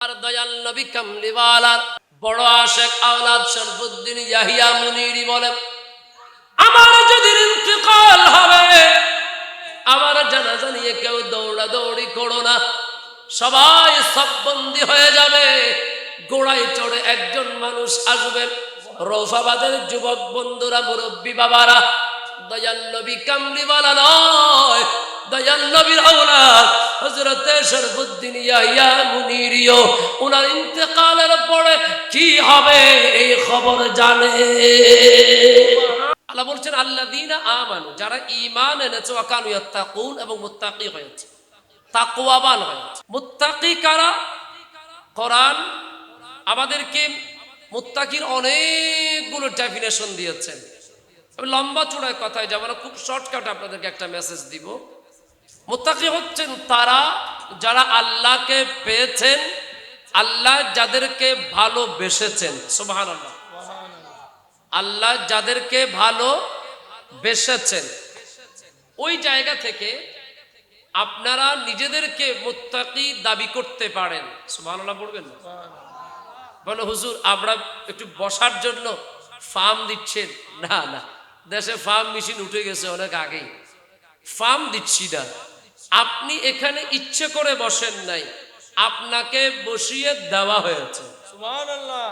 আর দয়াল নবী কামলিওয়ালার বড় আশেক আওলাদ শরফুদ্দিন ইয়াহিয়া মুনিরি বলেন, আমার যদি ইন্তেকাল হবে, আমার জানাজা নিয়ে কেউ দৌড়াদৌড়ি করো না, সবাই সববন্দি হয়ে যাবে। ঘোড়ায় চড়ে একজন মানুষ আসবে, রৌফাবাদের যুবক বন্ধুরা, মুরব্বী বাবারা, দয়াল নবী কামলিওয়ালা নয়, দয়াল নবীর আওলাদ হযরতে শরফুদ্দিন ইয়াহিয়া মুনিরিও উনার ইন্তেকালের পরে কি হবে এই খবর জানে। আল্লাহ বলছেন আল্লাযীনা আমানু, যারা ঈমান এনেছে, ওয়া কানু ইয়াত্তাকুন, এবং মুত্তাকি হয়েছে, তাকওয়াবান হয়েছে। মুত্তাকি কারা? কোরআন আমাদেরকে মুত্তাকির অনেকগুলো ডেফিনেশন দিয়েছেন। আমি লম্বা চূড়ায় কথায় যাব না, খুব শর্টকাট আপনাদেরকে একটা মেসেজ দিব। মুত্তাকি হচ্ছেন তারা যারা আল্লাহকে পেয়েছেন, আল্লাহ যাদেরকে ভালোবেসেছেন। সুবহানাল্লাহ। আল্লাহ যাদেরকে ভালোবেসেছেন, ওই জায়গা থেকে আপনারা নিজেদেরকে মুত্তাকি দাবি করতে পারেন। সুবহানাল্লাহ পড়বেন না? বলে হুজুর আমরা একটু বসার জন্য ফার্ম দিচ্ছেন। না না, দেশে ফার্ম মেশিন উঠে গেছে অনেক আগেই, ফার্ম দিচ্ছি না। আপনি এখানে ইচ্ছে করে বসেন নাই, আপনাকে বসিয়ে দেওয়া হয়েছে। সুবহানাল্লাহ।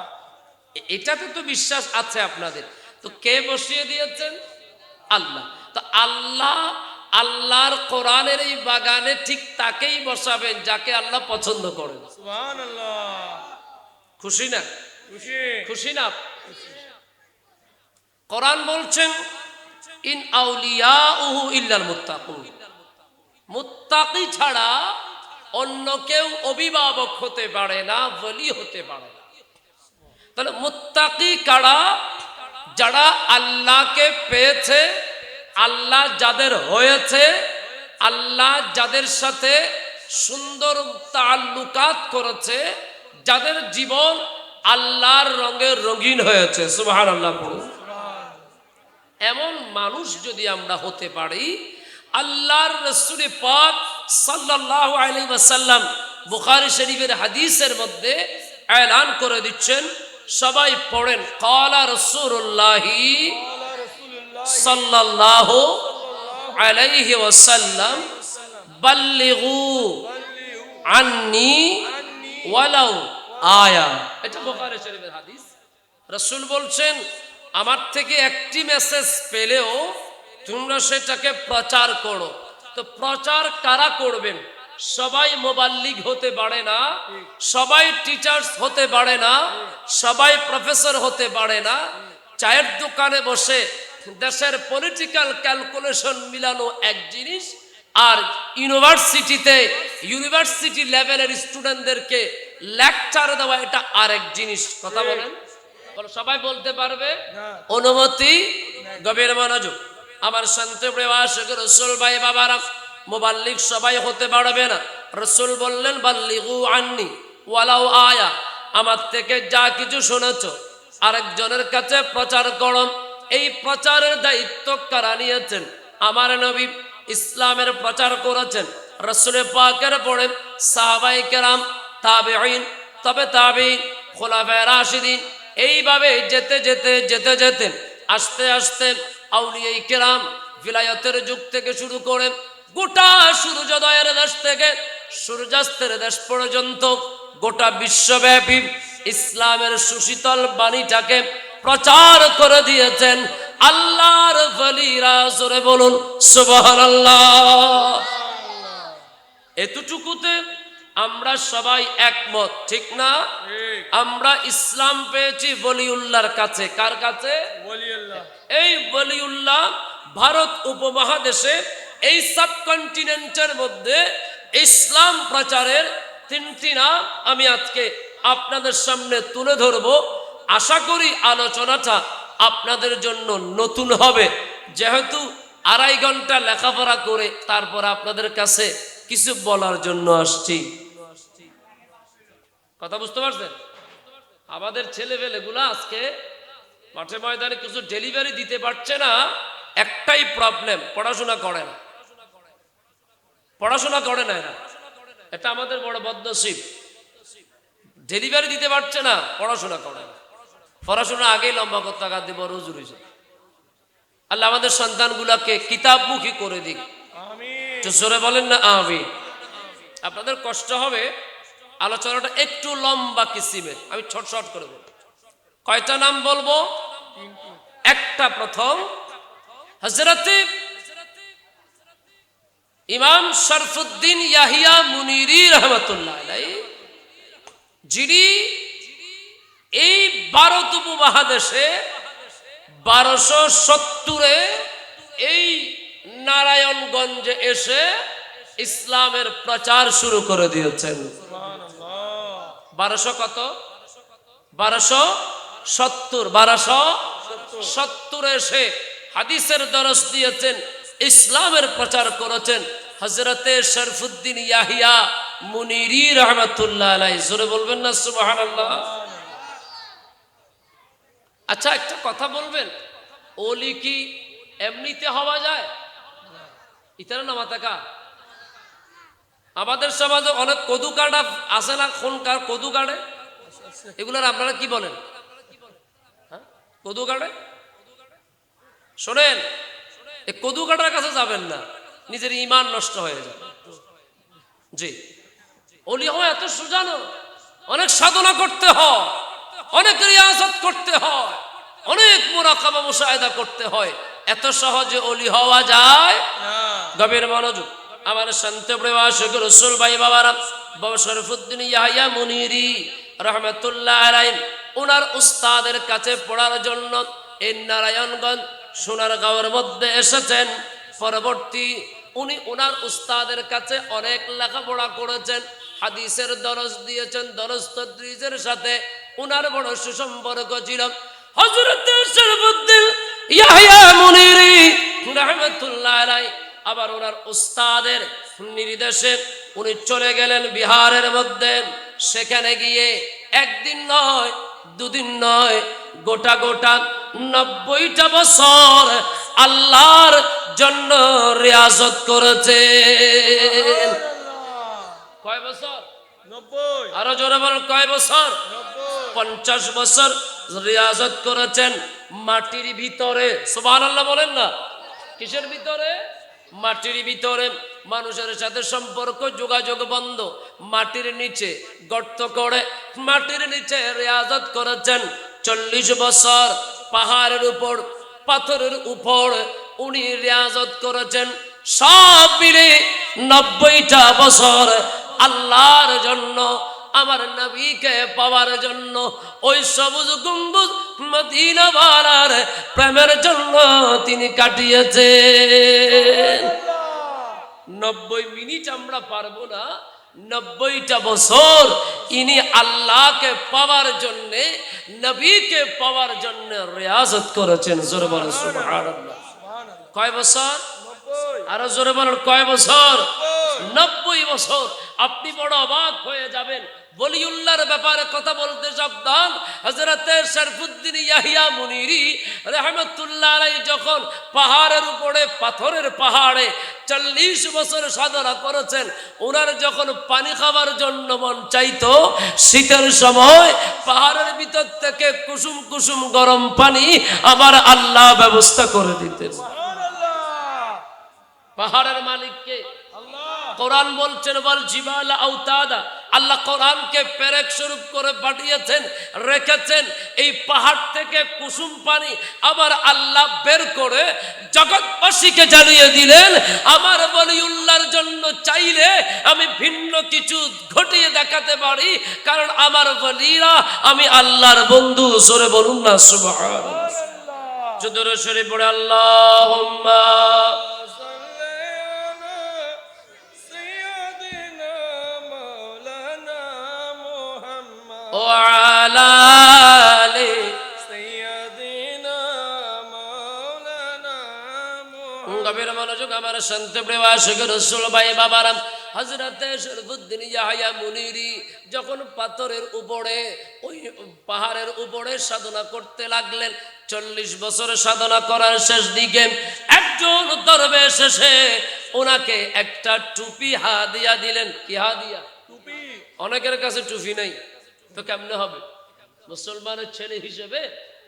এটাতে তো বিশ্বাস আছে আপনাদের। তো কে বসিয়ে দিয়েছেন? আল্লাহ। তো আল্লাহ, আল্লাহর কোরআনের এই বাগানে ঠিক তাকেই বসাবেন যাকে আল্লাহ পছন্দ করেন। সুবহানাল্লাহ। খুশি না? খুশি। খুশি না? কোরআন বলছেন ইন আউলিয়াউহু ইল্লাল মুত্তাকুন, মুত্তাকি ছাড়া অন্য কেউ অভিভাবক হতে পারে না, ওলি হতে পারে না। তাহলে মুত্তাকি কারা? যারা আল্লাহকে পেয়েছে, আল্লাহ যাদের হয়েছে, আল্লাহ যাদের সাথে সুন্দর তাআল্লুকাত করেছে, যাদের জীবন আল্লাহর রঙে রঙিন হয়েছে। সুবহানাল্লাহ। এমন মানুষ যদি আমরা হতে পারি, আল্লাহর রাসূল পাক সাল্লাল্লাহু আলাইহি ওয়াসাল্লাম বুখারী শরীফের হাদিসের মধ্যে এলান করে দিচ্ছেন, সবাই পড়েন, ক্বালা রাসূলুল্লাহি সাল্লাল্লাহু আলাইহি ওয়াসাল্লাম বাল্লিগু আন্নি ওয়ালাউ আয়া। এটা বুখারী শরীফের হাদিস। রাসূল বলছেন আমার থেকে একটি মেসেজ পেলেও তোমরা সেটাকে প্রচার করো। তো প্রচার কারা করবেন? সবাই মুবাল্লিগ হতে পারে না, সবাই টিচার্স হতে পারে না, সবাই প্রফেসর হতে পারে না। চায়ের দোকানে বসে দেশের পলিটিক্যাল ক্যালকুলেশন মিলানো এক জিনিস, আর ইউনিভার্সিটিতে ইউনিভার্সিটি লেভেলের স্টুডেন্টদেরকে লেকচার দেওয়া এটা আরেক জিনিস। কথা বলেন, সবাই বলতে পারবে? অনুমতি, গভীর মনোযোগ। আমার শান্তপ্রিয় আশিক রাসূল ভাই বাবারা, মুবাল্লিগ সবাই হতে পারবে না। রাসূল বললেন বাল্লিগু আন্নি ওয়ালাউ আয়া, আমার থেকে যা কিছু শুনেছো আরেকজনের কাছে প্রচার করো। এই প্রচারের দায়িত্ব কারা নিয়েছেন? আমার নবী ইসলামের প্রচার করেছেন, রাসূল পাকের পরে সাহাবায়ে কেরাম, তাবেঈন, তবে তাবেঈন, খুলাফায়ে রাশিদিন, এইভাবে যেতে যেতে যেতে যেতে আস্তে আস্তে আউলিয়ায়ে কেরাম, ভিলায়াতের যুগ থেকে শুরু করে গোটা সূর্যোদয়ের দেশ থেকে সূর্যাস্তের দেশ পর্যন্ত গোটা বিশ্বব্যাপী ইসলামের সুশীতল বাণীটাকে প্রচার করে দিয়েছেন আল্লাহর ওলিরা। জোরে বলুন সুবহানাল্লাহ। এতটুকুতে আমরা সবাই একমত, ঠিক না? আমরা ইসলাম পেয়েছি ওলিউল্লাহর কাছে। কার কাছে? ওলিউল্লাহ। এই ওলিউল্লাহ ভারত উপমহাদেশে এই সাবকন্টিনেন্টের মধ্যে ইসলাম প্রচারের তিনটি নাম আমি আজকে আপনাদের সামনে তুলে ধরব। আশা করি আলোচনাটা আপনাদের জন্য নতুন হবে, যেহেতু 2.5 ঘন্টা লেখাপড়া করে তারপর আপনাদের কাছে কিছু বলার জন্য আসছি। কথা বুঝতে পারছেন? আমাদের ছেলেপেলেগুলো আজকে মাঠে ময়দানে কিছু ডেলিভারি দিতে পারছে না, একটাই প্রবলেম, পড়াশোনা করে না। পড়াশোনা করে না এরা, এটা আমাদের বড় বদনসিব। ডেলিভারি দিতে পারছে না, পড়াশোনা করে না। পড়াশোনা আগেই লম্বা করতে দিয়ে বড় হুজুর হয়েছে। আল্লাহ আমাদের সন্তানগুলাকে কিতাবমুখী করে দিক। আমিন। একটু জোরে বলেন না আমিন। আপনাদের কষ্ট হবে, আলোচনাটা একটু লম্বা কিসিমের, আমি ছোট করে বলবো। কয়টা নাম বলবো? একটা, প্রথম হযরত ইমাম শরফুদ্দিন ইয়াহিয়া মুনিরি রহমাতুল্লাহ আলাইহি, যিনি এই ভারত উপমহাদেশে 1270-এ এই নারায়ণগঞ্জে এসে ইসলামের প্রচার শুরু করে দিয়েছেন। সুবহানাল্লাহ। 1200 কত? 1270। 1270 এসে হাদিসের দরস দিয়েছেন, ইসলামের প্রচার করেছেন হযরতে শরফুদ্দিন ইয়াহিয়া মুনিরি রহমাতুল্লাহ আলাইহি। জোরে বলবেন না সুবহানাল্লাহ। আচ্ছা, একটা কথা বলবেন, ওলি কি এমনিতে হওয়া যায়? ইতারা না মাতাকা আমাদের সমাজে অনেক কদু কাটা আছে না, কোন কার কদু কাটে, এগুলার আপনারা কি বলেন? হ্যাঁ, কদু কাটে। শোনেন, এই কদু কাটার কাছে যাবেন না, নিজের ঈমান নষ্ট হয়ে যাবে। জি, ওলি হওয়া এত সোজা না, অনেক সাধনা করতে হয়, অনেক রিয়াজত করতে হয়, অনেক মুরাকাবা মুশাহিদা করতে হয়। এত সহজে ওলি হওয়া যায় না। গভীর মনোযোগ। আমার শান্ত প্রিয় আশিক রাসূল ভাই বাবারা, বাবা শরফুদ্দিন ইয়াহিয়া মুনিরি রহমাতুল্লাহ আলাইহি ওনার উস্তাদের কাছে পড়ার জন্য এই নারায়ণগঞ্জ সোনারগাঁওয়ের মধ্যে এসেছেন। পরবর্তী উনি ওনার উস্তাদের কাছে অনেক লেখাপড়া করেছেন, হাদিসের দরস দিয়েছেন, দরস তদরিসের সাথে ওনার বড় সুসম্পর্ক ছিল। হযরত শরফুদ্দিন ইয়াহিয়া মুনিরি রহমাতুল্লাহ আলাইহি আবার ওনার উস্তাদের নির্দেশে উনি চলে গেলেন বিহারের মধ্যে। সেখানে গিয়ে একদিন নয়, দুদিন নয়, গোটা 90টা বছর আল্লাহর জন্য রিয়াজত করেছেন। কয় বছর? 90। আরো জোরে বলেন, কয় বছর? 90। 50 বছর রিয়াজত করেছেন মাটির ভিতরে। সুবহানাল্লাহ বলেন না। কিসের ভিতরে? মাটির ভিতরে। মানুষের সাথে সম্পর্ক যোগাযোগ বন্ধ, মাটির নিচে গর্ত করে মাটির নিচে রিয়াজত করেছেন 40 বছর। পাহাড়ের উপর, পাথরের উপর উনি রিয়াজত করেছেন। সব মিলে 90টা বছর আল্লাহর জন্য, আমার নবীকে পাওয়ার জন্য, ওই সবুজ গম্বুজ মদিনা ওয়ালার প্রেমের জন্য তিনি কাটিয়েছেন। 90 মিনিট আমরা পারবো না, 90টা বছর ইনি আল্লাহকে পাওয়ার জন্য, নবীকে পাওয়ার জন্য রিয়াজত করেছেন। জোরে বলেন সুবহানাল্লাহ। কয় বছর? 90। আরো জোরে বলেন, কয় বছর? 90 বছর। আপনি বড় অবাক হয়ে যাবেন। ওলিউল্লাহর ব্যাপারে কথা বলতে সাবধান। হযরত শরফুদ্দিন ইয়াহিয়া মুনিরি রাহমাতুল্লাহ আলাইহি যখন পাহাড়ের উপরে, পাথরের পাহাড়ে 40 বছর সাধনা করেছেন, ওনার যখন পানি খাবার জন্য মন চাইতো, শীতের সময় পাহাড়ের ভিতর থেকে কুসুম কুসুম গরম পানি আবার আল্লাহ ব্যবস্থা করে দিতেন। সুবহানাল্লাহ। পাহাড়ের মালিককে আল্লাহ। কোরআন বলছেন, বল জিবাল আউতাদা, আল্লাহ কোরআনকে পেরেক স্বরূপ করে পাঠিয়েছেন, রেখেছেন। এই পাহাড় থেকে কুসুম পানি আবার আল্লাহ বের করে জগৎবাসীকে জ্বালিয়ে দিলেন। আমার ওলিউল্লাহর জন্য চাইলে আমি ভিন্ন কিছু ঘটিয়ে দেখাতে পারি, কারণ আমার ওলিরা, আমি আল্লাহর বন্ধু। সরে বলুন না সুবহানাল্লাহ। জোরে সরে পড়ে আল্লাহুম্মা وعلى آل গভীর মনোযোগ। আমার শান্ত প্রিয় আশিক রাসূল ভাই বাবারা, হযরত শরফুদ্দিন ইয়াহিয়া মুনিরি যখন পাথরের উপরে, ওই পাহাড়ের উপরে সাধনা করতে লাগলেন, 40 বছর সাধনা করার শেষ দিকে একজন দরবেশ এসে ওনাকে একটা টুপি হাদিয়া দিলেন। কি হাদিয়া? টুপি। অনেকের কাছে টুপি নাই, তো কেমনে হবে? মুসলমানের ছেলে হিসেবে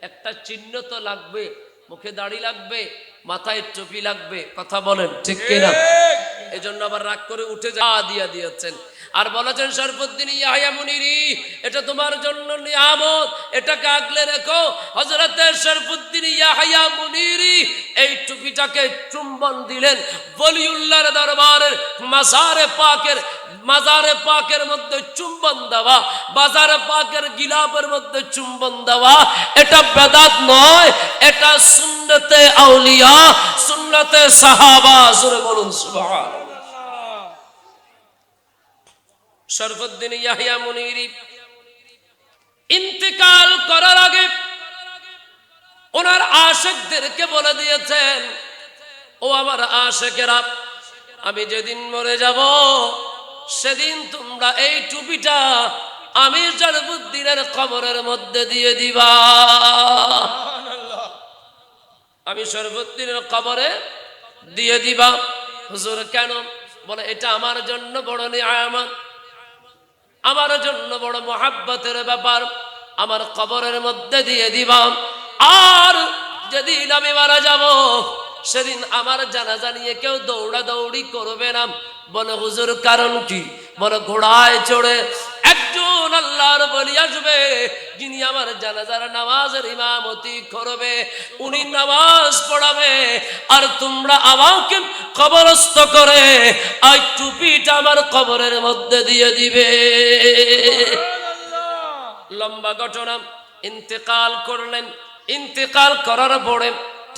একটা চিহ্ন তো লাগবে, মুখে দাড়ি লাগবে, মাথায় টুপি লাগবে। কথা বলেন ঠিক কিনা? এই জন্য আবার রাগ করে উঠে দিয়েছেন আর বলেছেন শরফুদ্দিন ইয়াহিয়া মুনিরি, এটা তোমার জন্য নিয়ামত, এটাকে আগলে রেখো। হযরতে শরফুদ্দিন ইয়াহিয়া মুনিরি এই টুপিটাকে চুম্বন দিলেন। ওলিউল্লাহর দরবারের মাজারে পাকের মধ্যে চুম্বন দেওয়া, বাজারে পাকের গিলাফের মধ্যে চুম্বন দেওয়া এটা বেদাত নয়, এটা সুন্নতে আউলিয়া, সুন্নতে সাহাবা। জোরে বলুন সুবহানাল্লাহ। শরফুদ্দিন ইয়াহিয়া মুনিরি ইন্তেকাল করার আগে ওনার আশিকদেরকে বলে দিয়েছেন, ও আমার আশিকেরা, আমি যেদিন মরে যাব সেদিন তোমরা এই টুপিটা আমি শরফুদ্দিনের কবরের মধ্যে দিয়ে দিবা। আমি শরফুদ্দিনের কবরে দিয়ে দিবা। হুজুর কেন? বলে এটা আমার জন্য বড় নিয়ামত, আমার জন্য বড় মহাব্বতের ব্যাপার, আমার কবরের মধ্যে দিয়ে দিবা। আর যেদিন আমি মারা যাব সেদিন আমার জানাজা নিয়ে কেউ দৌড়াদৌড়ি করবে না। বলে হুজুর কারণ কি? বলে ঘোড়ায় চড়ে একজন আল্লাহর ওলি আসবে, যিনি আমার জানাজার নামাজের ইমামতি করবে, উনি নামাজ পড়াবে, আর তোমরা আমাকে কবরস্থ করে আর টুপিটা আমার কবরের মধ্যে দিয়ে দিবে। লম্বা ঘটনা। ইন্তেকাল করলেন। ইন্তেকাল করার পরে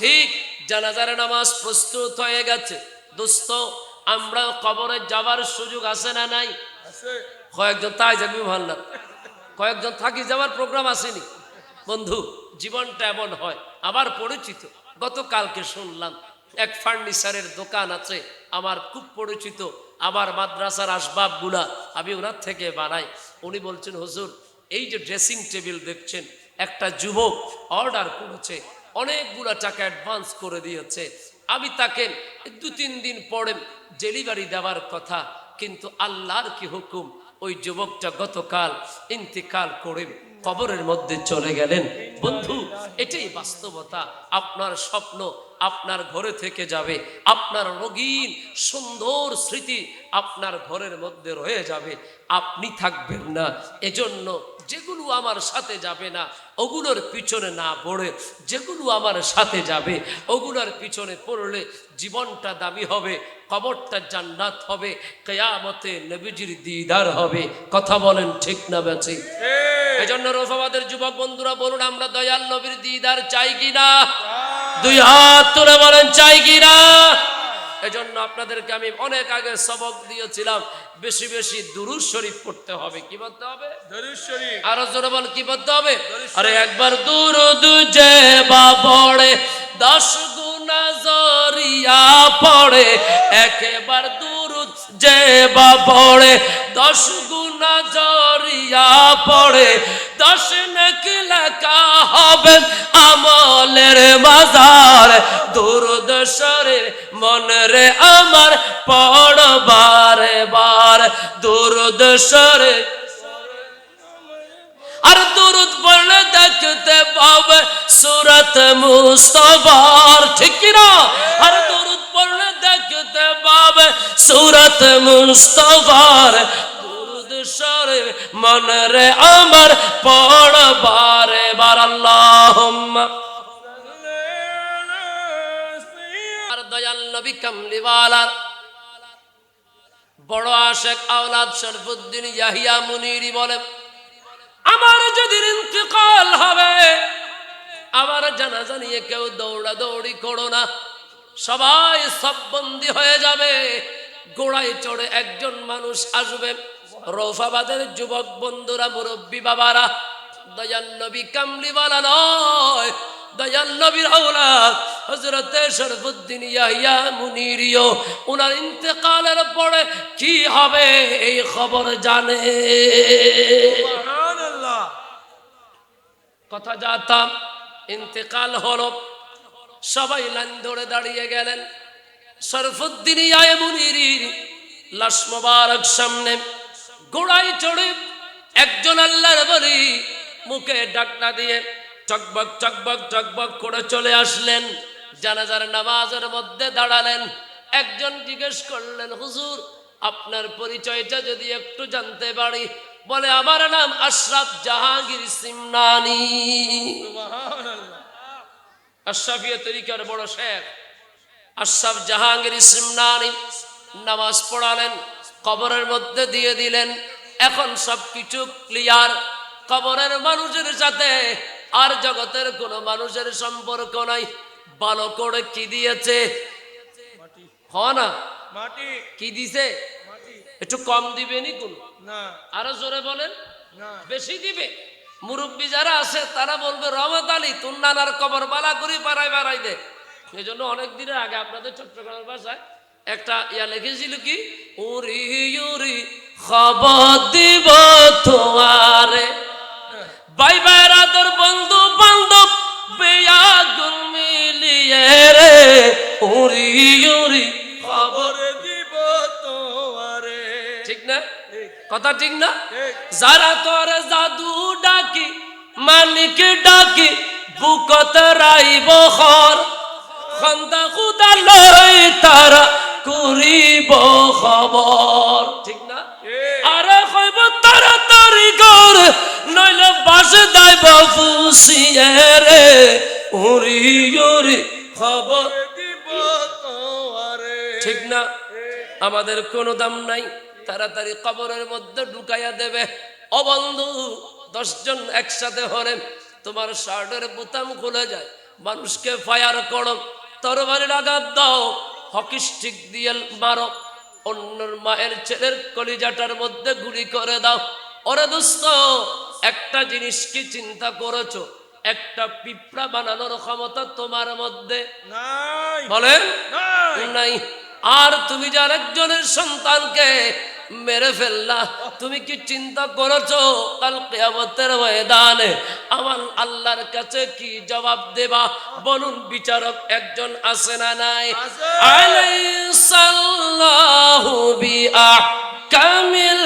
ঠিক জানাজার নামাজ প্রস্তুত হয়ে গেছে। দোস্ত, আমরা কবরে যাবার সুযোগ আছে না নাই? কয়েকজন তাই যাবি ভালো না, কয়েকজন থাকি যাওয়ার প্রোগ্রাম আসেনি। বন্ধু, জীবনটা এমন হয়। আবার পরিচিত, গতকালকে শুনলাম এক ফার্নিচারের দোকান আছে আমার খুব পরিচিত, আমার মাদ্রাসার আসবাবগুলা আমি ওনার থেকে বানাই। উনি বলছেন, হুজুর এই যে ড্রেসিং টেবিল দেখছেন, একটা যুবক অর্ডার করেছে, অনেকগুলা টাকা অ্যাডভান্স করে দিয়েছে। আমি তাকে 2-3 দিন পরে ডেলিভারি দেওয়ার কথা, কিন্তু আল্লাহর কি হুকুম, ওই যুবকটা গতকাল ইন্তেকাল করে কবরের মধ্যে চলে গেলেন। বন্ধু, এটাই বাস্তবতা। আপনার স্বপ্ন আপনার ঘরে থেকে যাবে, আপনার রঙিন সুন্দর স্মৃতি আপনার ঘরের মধ্যে রয়ে যাবে, আপনি থাকবেন না। এজন্য যেগুলো আমার সাথে যাবে না ওগুলোর পিছনে না পড়ে, যেগুলো আমার সাথে যাবে ওগুলোর পিছনে পড়লে জীবনটা দামি হবে, কবরটা জান্নাত হবে, কিয়ামতে নবীজির দিদার হবে। কথা বলেন ঠিক না বেঠিক? এজন্য রফাবাদের যুবক বন্ধুরা বলুন, আমরা দয়াল নবীর দিদার চাই কিনা? দুই হাত তুলে বলেন চাই কিনা? এজন্য আপনাদেরকে আমি অনেক আগে সবক দিয়েছিলাম, বেশি বেশি দুরূদ শরীফ পড়তে হবে। কি বলতে হবে? দুরূদ শরীফ। আরো জোরে বল, কি বলতে হবে? আরে একবার দুরূদ যে বা পড়ে 10 গুনা জরিয়া পড়ে, একবার দুরূদ যে বা পড়ে 10 গুনা জরিয়া পড়ে, 10 নেকি লেখা হবে আমলের বাজার। দুরূদ শরীফ মনরে আমার পড় বারে বার, দুরূদ শরীফ। আর দুরূদ পড়লে দেখতে পাবে সূরত মুস্তাফার। ঠিক কি না? আর দুরূদ পড়লে দেখতে পাবে সূরত মুস্তাফার। দুরূদ শরীফ মনরে আমার পড় বারে বার। আল্লাহুম্মা দয়াল নবী কামলিওয়ালার বড় আশিক আওলাদ শরফুদ্দিন ইয়াহিয়া মুনিরি বলে, আমার যদি ইন্তেকাল হবে, আমার জানাজা নিয়ে কেউ দৌড়াদৌড়ি করো না, সবাই সববন্দি হয়ে যাবে। ঘোড়ায় চড়ে একজন মানুষ আসবে। রৌফাবাদের যুবক বন্ধুরা, মুরব্বী বাবারা, দয়াল নবী কামলিওয়ালা নয়, দয়াল নবীর আওলাদ হযরতে শরফুদ্দিন ইয়াহিয়া মুনিরিও ওনার ইন্তেকালের পরে কি হবে এই খবর জানে। সুবহানাল্লাহ। কথা জানতাম। ইন্তেকাল হলো, সবাই লাইন ধরে দাঁড়িয়ে গেলেন। শরফুদ্দিন ইয়াহিয়া মুনিরির লাশ মোবারক সামনে ঘোড়ায় চড়ে একজন আল্লাহর বলি মুখে ডাকনা দিয়ে চকবক চকবক চকবক করে চলে আসলেন, জানাজার নামাজের মধ্যে দাঁড়ালেন। একজন জিজ্ঞেস করলেন, হুজুর আপনার পরিচয়টা যদি একটু জানতে পারি। বলে, আমার নাম আশরাফ জাহাঙ্গীর সিমনানি। সুবহানাল্লাহ। আশরাফিয়া তরিকার বড় শেখ আশরাফ জাহাঙ্গীর সিমনানি নামাজ পড়ালেন, কবরের মধ্যে দিয়ে দিলেন। এখন সবকিছু ক্লিয়ার। কবরের মানুষের সাথে আর জগতের কোনো মানুষের সম্পর্ক নাই। ভালো করে কি দিয়েছে? মাটি হ না, মাটি কি দিছে? মাটি। একটু কম দিবে নি কোন? না আরো জোরে বলেন। না। বেশি দিবে। মুরব্বী যারা আছে তারা বলবে, রহমত আলী তোর নানার কবর বালা করি বাড়াই দে। এই জন্য অনেক দিনের আগে আপনাদের চট্টগ্রামের ভাষায় একটা ইয়া লিখেছিল কি, উরি উরি খবর দিব তোমারে, ভাই ভাইরাদের বন্ধু বান্ধব বেয়াগুন মিলিয়ে রে, উরি উরি খবর। খবর দিব তোমারে। ঠিক না ঠিক কথা? ঠিক না? ঠিক। যারা তোর জাদু ডাকি মালিক ডাকি বুকত রাইব খর, খন্দা খুদা লই তারা করিব খবর। ঠিক না? ঠিক। আরে কইব তাড়াতাড়ি গর নইলে বাসে দাইব ফুসিয়ে রে, উরি উরি খবর। খবর দিব তোমারে। ঠিক না? ঠিক। আমাদের কোনো দাম নাই, তাড়াতাড়ি কবরের মধ্যে ঢুকাইয়া দেবে। ও বন্ধু, 10 জন একসাথে হরে তোমার শার্টের বোতাম খুলে যায়, মানুষকে ফায়ার করো, তরবারির আঘাত দাও, হকি স্টিক দিয়ে মারো, অন্যের মায়ের ছেলের কলিজাটার মধ্যে গুলি করে দাও। ওরে দোস্ত, একটা জিনিস কি চিন্তা করেছো? একটা পিঁপড়া বানানোর ক্ষমতা তোমার মধ্যে নাই বলেন নাই। নাই। আর তুমি যার একজনের সন্তানকে মেরে ফেললা, তুমি কি চিন্তা করেছো কাল কিয়ামতের ময়দানে আমার আল্লাহর কাছে কি জবাব দেবা? বলুন, বিচারক একজন আছে না নাই? আছে। আলাইসাল্লাহু বিআহকামিল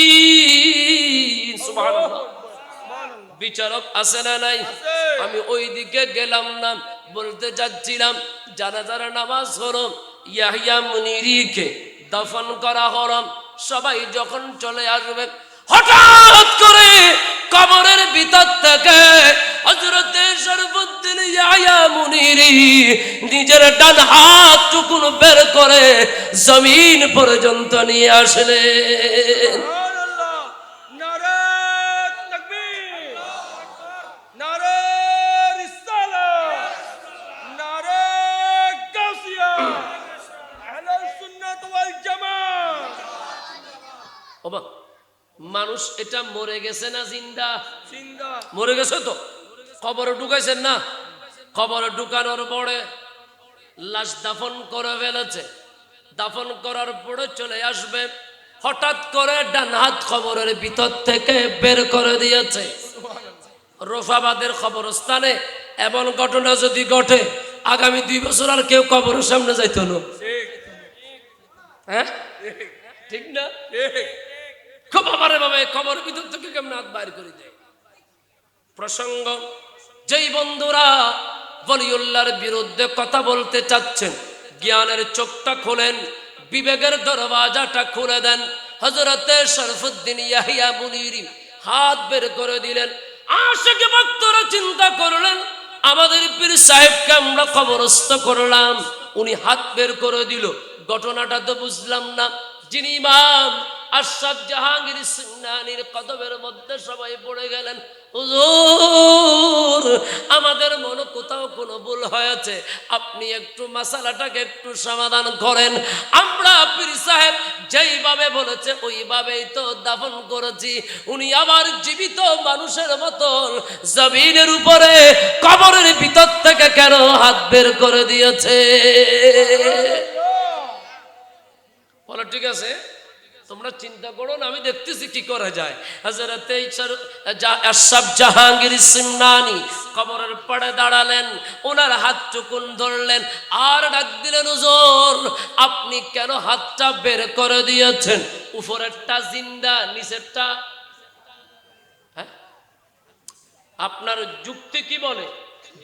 হাকিমিন। সুবহানাল্লাহ। সুবহানাল্লাহ। বিচারক আছে না নাই? আছে। আমি ওই দিকে গেলাম না, বলতে যাচ্ছিলাম জানাজার নামাজ হলো, ইয়াহিয়া মুনিরিকে দাফন করা হলো। সবাই যখন চলে আসবে, হঠাৎ করে কবরের ভিতর থেকে হযরতে শরফুদ্দীন ইয়াহিয়া মুনিরি নিজের ডান হাত টুকুন বের করে জমিন পর্যন্ত নিয়ে আসলেন। সুবহানাল্লাহ। নারে তাকবীর, নারে রিসালাত, নারে গাউসিয়া, আহলে সুন্নাত ওয়াল জামাত। বাবা, মানুষ এটা মরে গেছে না জিন্দা? জিন্দা। মরে গেছে তো। কবরে ঢুকাইছেন না? কবরে ঢুকানোর পরে লাশ দাফন করে ফেলেছে। দাফন করার পরে চলে আসবে, হঠাৎ করে ডান হাত কবরের ভিতর থেকে বের করে দিয়েছে। রফাবাদের কবরস্থানে এমন ঘটনা যদি ঘটে, আগামী 2 বছর আর কেউ কবরের সামনে যাইতো না। ঠিক হ্যাঁ, ঠিক ঠিক না? ঠিক। খুব বাবারে বাবা, কবরের ভিতর থেকে কেমন হাত বাইর করে দেয়। প্রসঙ্গ, যেই বন্ধুরা ওলিউল্লাহর বিরুদ্ধে কথা বলতে চাচ্ছেন, জ্ঞানের চোখটা খোলেন, বিবেকের দরওয়াজাটা খুলে দেন। হযরতে শরফুদ্দীন ইয়াহিয়া মুনিরি হাত বের করে দিলেন। আশিক ভক্তরা চিন্তা করলেন, আমাদের পীর সাহেবকে আমরা কবরস্থ করলাম, উনি হাত বের করে দিল, ঘটনাটা তো বুঝলাম না। যিনি ইমাম আশরাফ জাহাঙ্গীর সিমনানির কদমের মধ্যে সবাই পড়ে গেলেন। হুজুর, আমাদের মনে কোথাও কোনো ভুল হয়েছে, আপনি একটু মাসালাটাকে একটু সমাধান করেন। আমরা পীর সাহেব যেইভাবে বলেছে ওইভাবেই তো দাফন করেছি। উনি আবার জীবিত মানুষের মতন জমিনের উপরে কবরের ভিতর থেকে কেন হাত বের করে দিয়েছে? বলো ঠিক আছে, তোমরা চিন্তা করো না, আমি দেখতেছি কি করা যায়। হযরতে আশরাফ জাহাঙ্গীর সিমনানি কবরের পাড়ে দাঁড়ালেন, ওনার হাত টুকুন ধরলেন আর ডাক দিলেন, হুজুর আপনি কেন হাতটা বের করে দিয়েছেন? উপরেরটা জিন্দা, নিচেরটা হ্যাঁ? আপনার যুক্তি কি বলে?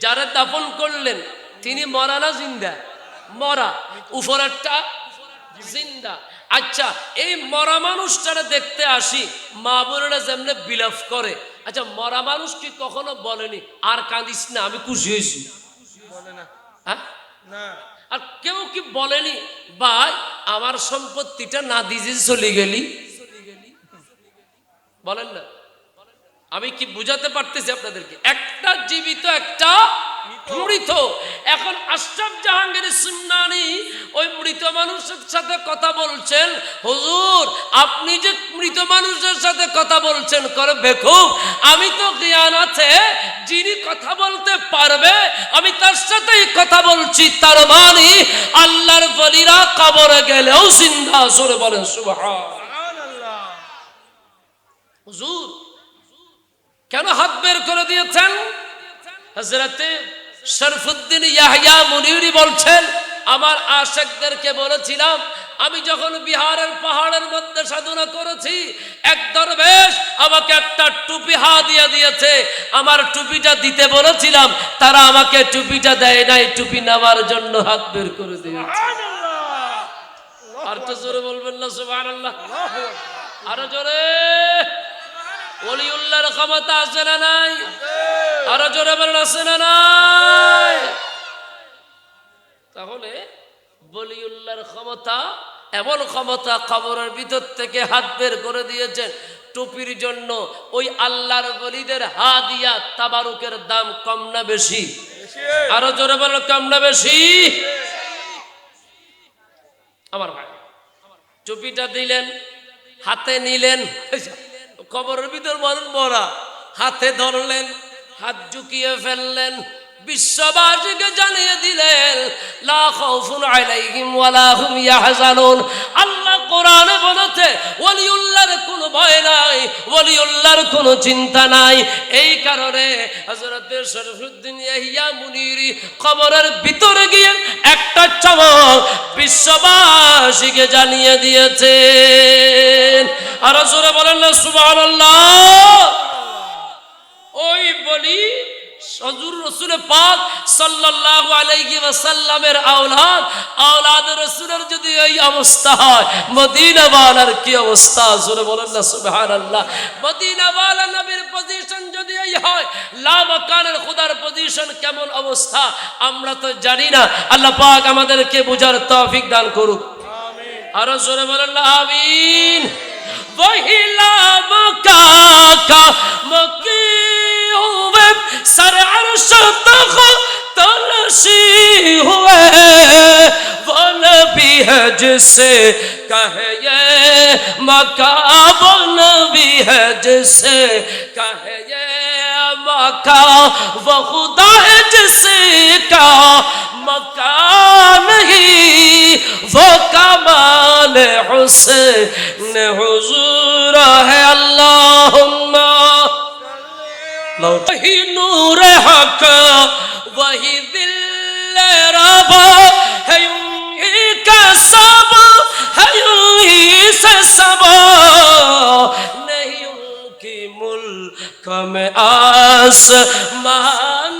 যারা দাফন করলেন তিনি মরা না জিন্দা? মরা। উপরেরটা জিন্দা। আচ্ছা, এই মরা মানুষটারে দেখতে আসি, মা বোনেরা যেমনে বিলাপ করে, আচ্ছা মরা মানুষ কি কখনো বলেনি আর কাঁদিস না, আমি খুশি হয়েছি? বলে না। হ্যাঁ? না। আর কেউ কি বলেনি ভাই আমার সম্পত্তিটা না দিয়ে চলে গেলি? বলেন না? আমি কি বুঝাতে পারতেছি আপনাদেরকে? একটা জীবিত, একটা মৃত। এখন আশরাফ জাহাঙ্গীর সুন্নানী ওই মৃত মানুষের সাথে কথা বলছেন, হুজুর আপনি যে মৃত মানুষের সাথে কথা বলছেন করে বেকুব, আমি তো জ্ঞান আছে, যিনি কথা বলতে পারবে আমি তার সাথেই কথা বলছি, তার মানে আল্লাহর ওলিরা কবরে গেলেও জিন্দা। জোরে বলেন সুবহান। সুবহানাল্লাহ। হুজুর কেন হাত বের করে দিয়েছেন? হযরতে শরফুদ্দিন ইয়াহইয়া মুনিরি বলছেন, আমার আশিকদেরকে বলেছিলাম আমি যখন বিহারের পাহাড়ের মধ্যে সাধনা করেছি, এক দরবেশ আমাকে একটা টুপি হাদিয়া দিয়েছে, আমার টুপিটা দিতে বলেছিলাম, তারা আমাকে টুপিটা দেয় নাই, টুপি নেওয়ার জন্য হাত বের করে দিয়েছে। সুবহানাল্লাহ। আর তো জোরে বলবেন না সুবহানাল্লাহ? আল্লাহু আকবার। আরো জোরে। ওলিউল্লাহর ক্ষমতা আছে না নাই? আরো জোরে বলেন আছে না নাই? তাহলে ওলিউল্লাহর ক্ষমতা, এমন ক্ষমতা কবরের ভিতর থেকে হাত বের করে দিয়েছেন টুপির জন্য। ওই আল্লাহর ওলিদের হাদিয়া তাবারুকের দাম কম না বেশি? আরো জোরে বলেন কম না বেশি? আমার ভাই টুপিটা দিলেন, হাতে নিলেন, কবরের ভিতর মানুষ মরা, হাতে ধরলেন, হাত ঝুঁকিয়ে ফেললেন, বিশ্ববাসীকে জানিয়ে দিলেন লা খাউফুন আলাইহিম ওয়ালা হুম ইয়াহজানুন। আল্লাহ কোরআনে বলেছে ওলিউল্লাহর কোনো ভয় নাই, ওলিউল্লাহর কোনো চিন্তা নাই। এই কারণে হযরত শরফুদ্দিন ইয়াহইয়া মুনিরি কবরের ভিতরে গিয়ে একটা চমক বিশ্ববাসীকে জানিয়ে দিয়েছেন। আর জোরে বলেন না সুবহানাল্লাহ? ওই বলি হযরত রাসূল পাক সাল্লাল্লাহু আলাইহি ওয়াসাল্লামের আওলাদ রাসূলের যদি এই অবস্থা হয়, মদিনা ওয়ালার কি অবস্থা? জোরে বলেন না সুবহানাল্লাহ? মদিনা ওয়ালা নবীর পজিশন যদি এই হয়, লা মাকানের খোদার পজিশন কেমন অবস্থা আমরা তো জানি না। আল্লাহ পাক আমাদেরকে বুঝার তৌফিক দান করুক। আমিন। আর জোরে বলেন না আমিন? वही ला मका का मकी हुए सर अर्श तख तलशी हुए, वो नबी है जिसे कहे ये मका, वो नबी है जिसे कहे ये मका, वो खुदा है जिसका मकान नहीं, वो कमाल हुसैन हुजूर है। अल्लाहुम्मा वही नूर हक वही दिल रबा है, यूं का सब है यूं से सब, नहीं उनकी मुल्क में आसमान,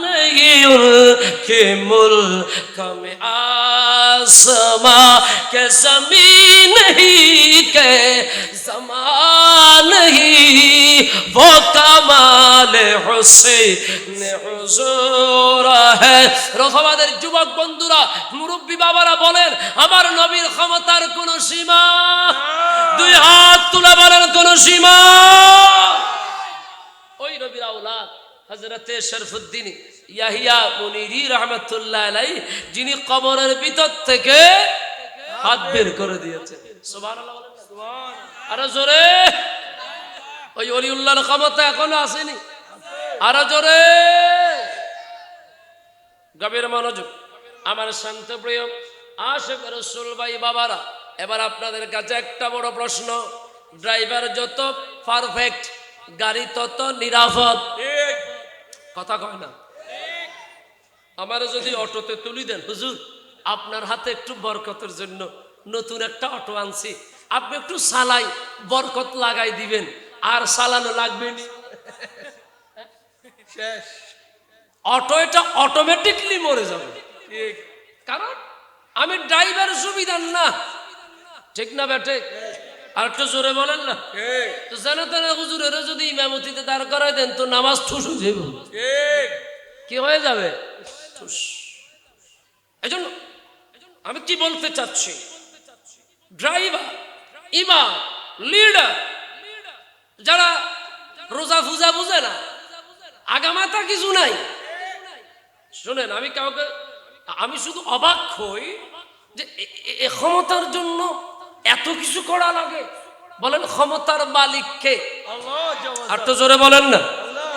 नहीं उनके मुल्क में आसमां के जमीन ही के ज़मान ही, वो कमाल हुसैन हुजूर है। রফাবাদের যুবক বন্ধুরা, মুরব্বী বাবারা বলেন আমার নবীর ক্ষমতার কোনো সীমা? দুই হাত তুলে বলেন কোনো সীমা? ওই নবীর আওলাদ হযরতে শরফুদ্দিন ইয়াহইয়া মুনিরি রাহমাতুল্লাহ আলাইহি, যিনি কবরের ভিতর থেকে হাত বের করে দিয়েছে। সুবহানাল্লাহ বলেন। সুবহানাল্লাহ। আরো জোরে। ওই ওলিউল্লাহর ক্ষমতা এখনো আসেনি? আরো জোরে। গভীর মনোযোগ আমার শান্ত প্রিয় আশিক রাসূল ভাই বাবারা, এবার আপনাদের কাছে একটা বড় প্রশ্ন। ড্রাইভার যত পারফেক্ট, গাড়ি তত নিরাপদ। ঠিক। কথা কয় না? আমারে যদি অটোতে তুলি দেন, হুজুর আপনার হাতে একটু বরকতের জন্য নতুন একটা অটো আনছি, আপনি একটু সালাই বরকত লাগাই দিবেন, আর সালানো লাগবে না, শেষ। অটো এটা অটোমেটিকলি মরে যাবে। ঠিক। কারণ আমি ড্রাইভার সুবিধার না, ঠিক না বেটে? আর একটু জোরে বলেন না। ঠিক। তো জানো তো না, হুজুরের যদি ইমামতিতে দাঁড় করাই দেন তো নামাজ ঠুস হয়ে যাবে। ঠিক। কি হয়ে যাবে? ঠুস। এজন্য আমি কি বলতে চাচ্ছি, ড্রাইভার, ইমাম, লিডার যারা রোজা ফুজা বুঝে না, আগামাতা কিছু নাই। শোনেন, আমি শুধু অবাক হই যে এ ক্ষমতার জন্য এত কিছু করা লাগে। বলেন ক্ষমতার মালিককে? আল্লাহ জওয়াজ। আর তো জোরে বলেন না, আল্লাহ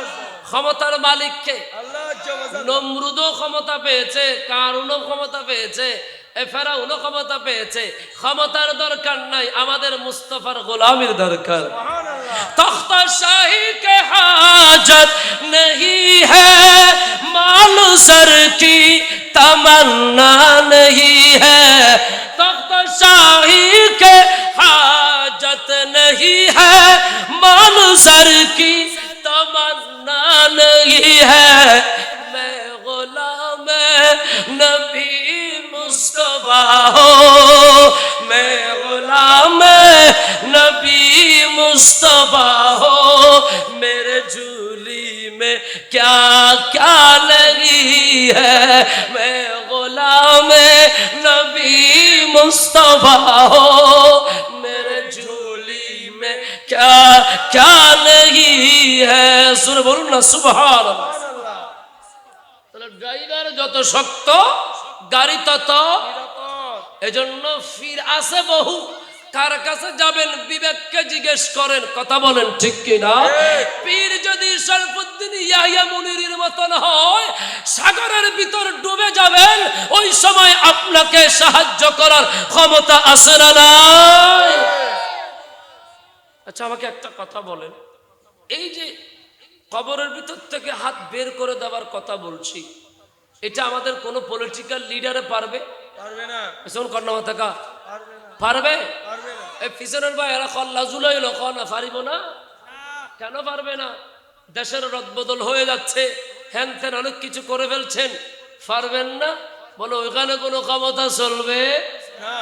ক্ষমতার মালিককে? আল্লাহ জওয়াজ। নমরুদও ক্ষমতা পেয়েছে, কারুনও ক্ষমতা পেয়েছে, ফেরাউনও ক্ষমতা পেয়েছে। ক্ষমতার দরকার নাই, আমাদের মুস্তাফার গোলামির দরকার। সুবহানাল্লাহ। तख्ता शाही के हाजत नहीं है, माल सर की तमन्ना नहीं है। तख्ता शाही के हाजत नहीं है, माल सर की तमन्ना नहीं है। मैं गुलाम नबी मुस्तफा हो, मैं गुलाम नबी मुस्तफा हो, मेरे झूली में क्या क्या नहीं है। मैं गुलाम नबी मुस्तफा हो, मेरे झूली में क्या क्या नहीं है। सुन बोलून ना सुबहानाल्लाह। সুবহানাল্লাহ। তাহলে ড্রাইভার যত শক্ত, গাড়ি তত। নিরাপদ। এজন্য ফির আছে বহু, কার কাছে যাবেন বিবেককে জিজ্ঞেস করেন। কথা বলেন ঠিক কিনা? পীর যদি শরফুদ্দিন ইয়াহিয়া মুনিরের মতন হয়, সাগরের ভিতর ডুবে যাবেন, ওই সময় আপনাকে সাহায্য করার ক্ষমতা আছে না নাই? আচ্ছা আমাকে একটা কথা বলেন, এই যে কবরের ভিতর থেকে হাত বের করে দেওয়ার কথা বলছি, এটা আমাদের কোনো পলিটিক্যাল লিডারে পারবে? পারবে না। শোন কন্যা থাকা পারবে না। পারবে? পারবে না। এই পিছনের ভাই এরা কল্লা জুলাইল কনা পারিব না? কেন পারবে না? দেশের রদবদল হয়ে যাচ্ছে, হ্যান ত্যান অনেক কিছু করে ফেলছেন, পারবেন না? বলো ওইখানে কোনো ক্ষমতা চলবে না।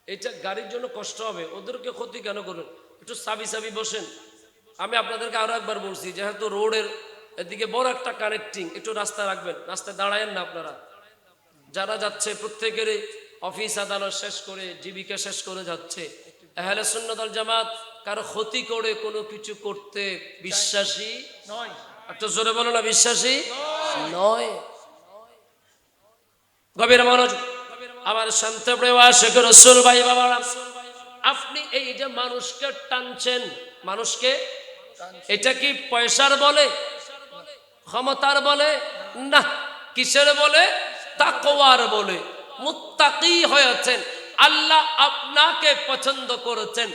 এটা গাড়ির জন্য কষ্ট হবে, ওদেরকে ক্ষতি কেন করবেন? একটু সাবি সাবি বসেন। আমি আপনাদেরকে আরো একবার বলছি, যেহেতু রোডের এদিকে বড় একটা কানেক্টিং, একটু রাস্তা রাখবেন, রাস্তায় দাঁড়ায়েন না আপনারা। যারা যাচ্ছে প্রত্যেকেরই অফিস আদালত শেষ করে, জীবিকা শেষ করে যাচ্ছে। আহলে সুন্নাত ওয়াল জামাত কারো ক্ষতি করে কোনো কিছু করতে বিশ্বাসী নয়। একটু জোরে বলো না, বিশ্বাসী নয়। গভীর মনোযোগ আমার শান্ত প্রিয় আশিক রাসূল ভাই বাবারা, আপনি এই যে মানুষকে টানছেন, মানুষকে, এটা কি পয়সার বলে, ক্ষমতার বলে? না। কিসের বলে? তাকওয়ার বলে। মুত্তাকি হয়েছেন, আল্লাহ আপনাকে পছন্দ করেছেন।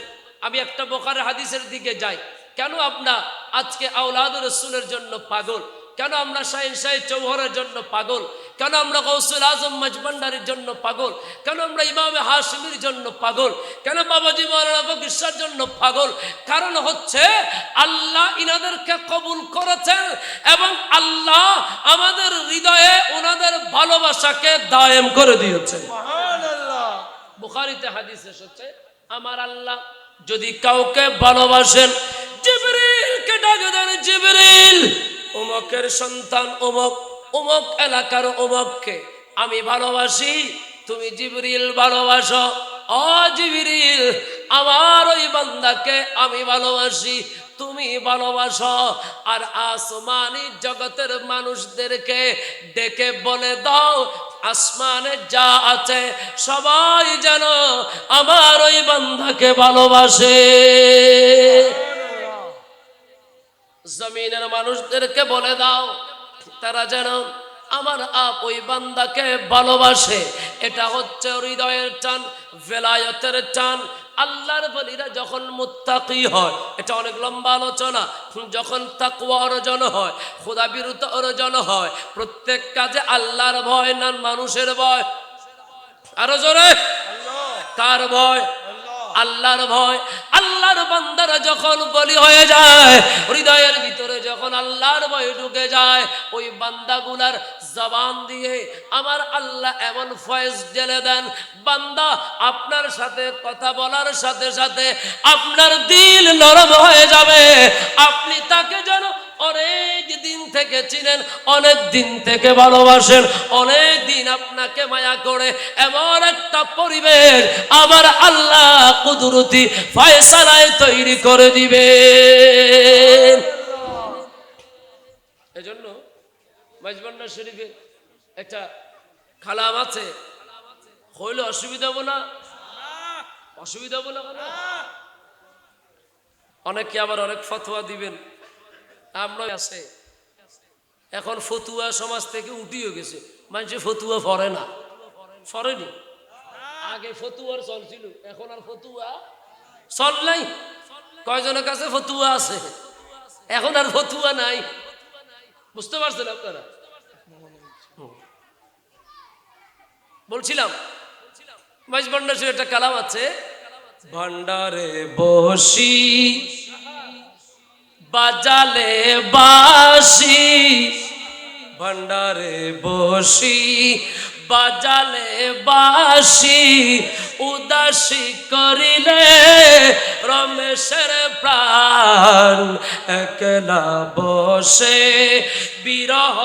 আমি একটা বুখারী হাদিসের দিকে যাই। কেন আমরা আজকে আওলাদুর রাসূলের জন্য পাগল? কেন আমরা শাহিন শাহী চৌহরের জন্য পাগল? কেন আমরা গৌসুল আজম মজভান্ডারির জন্য পাগল? কেন আমরা ইমামে হাশিমির জন্য পাগল? কেন বাবাজি মাওলানা ফকির জন্য পাগল? কারণ হচ্ছে আল্লাহ ইনাদেরকে কবুল করেছেন এবং আল্লাহ আমাদের হৃদয়ে ওনাদের ভালোবাসাকে দায়েম করে দিয়েছেন। সুবহানাল্লাহ। বুখারীতে হাদিস এসেছে, আমার আল্লাহ যদি কাউকে ভালোবাসেন, জিবরিলকে ডাকে দেন, জিবরিল অমুকের সন্তান অমুক, অমুক এলাকার অমুককে আমি ভালোবাসি, তুমি জিবরিল ভালোবাসো। ও জিবরিল, আমার ওই বান্দাকে আমি ভালোবাসি, তুমি ভালোবাসো। আর আসমানি জগতের মানুষদেরকে ডেকে বলে দাও, আসমানে যা আছে সবাই যেন আমার ওই বান্দাকে ভালোবাসে। জমিনের মানুষদেরকে বলে দাও, তারা যেন আমার ওই বান্দাকে ভালোবাসে। এটা হচ্ছে হৃদয়ের টান, ভেলায়তের টান। আল্লাহর বলিরা যখন মুত্তাকি হয়, এটা অনেক লম্বা আলোচনা, যখন তাকওয়া অর্জন হয়, খোদা বিরুদ্ধ অর্জন হয়, প্রত্যেক কাজে আল্লাহর ভয় না মানুষের ভয়? আরো জোরে, আল্লাহ। কার ভয়? আল্লাহ। আল্লাহর ভয়। আল্লাহর বান্দারা যখন বলি হয়ে যায়, হৃদয়ের ভিতরে যখন আল্লাহর ভয় ঢুকে যায়, ওই বান্দাগুলার জবান দিয়ে আমার আল্লাহ এমন ফয়েজ ঢেলে দেন, বান্দা আপনার সাথে কথা বলার সাথে সাথে আপনার দিল নরম হয়ে যাবে। আপনি তাকে যেন অনেক দিন থেকে চিনেন, অনেক দিন থেকে ভালোবাসেন, অনেক দিন আপনাকে মায়া করে এমন একটা পরিবেশ আমার আল্লাহ কুদরতি ফয়সালায় তৈরি করে দিবেন। এজন্য মাইজবান্ডার শরীফে একটা খালাম আছে, হইলে অসুবিধা হবো না, অসুবিধা হবো না। অনেকে আবার অনেক ফতোয়া দিবেন, আমরা আছে এখন ফতুয়া সমাজ থেকে উঠিয়ে গেছে, মানুষে ফতুয়া ফরে না, ফরেনি। আগে ফতুয়ার চল ছিল, এখন আর ফতুয়া চল নাই। কয়জনের কাছে ফতুয়া আছে, এখন আর ফতুয়া নাই। বুঝতে পারছেন আপনারা? বলছিলাম মাইজ ভান্ডারে একটা কালাম আছে, ভান্ডারে বসি বাজালে বাঁশি, ভান্ডারে বসি বাজালে বাঁশি, উদাসী করিলে রমেশের প্রাণ, একলা বসে বিরহ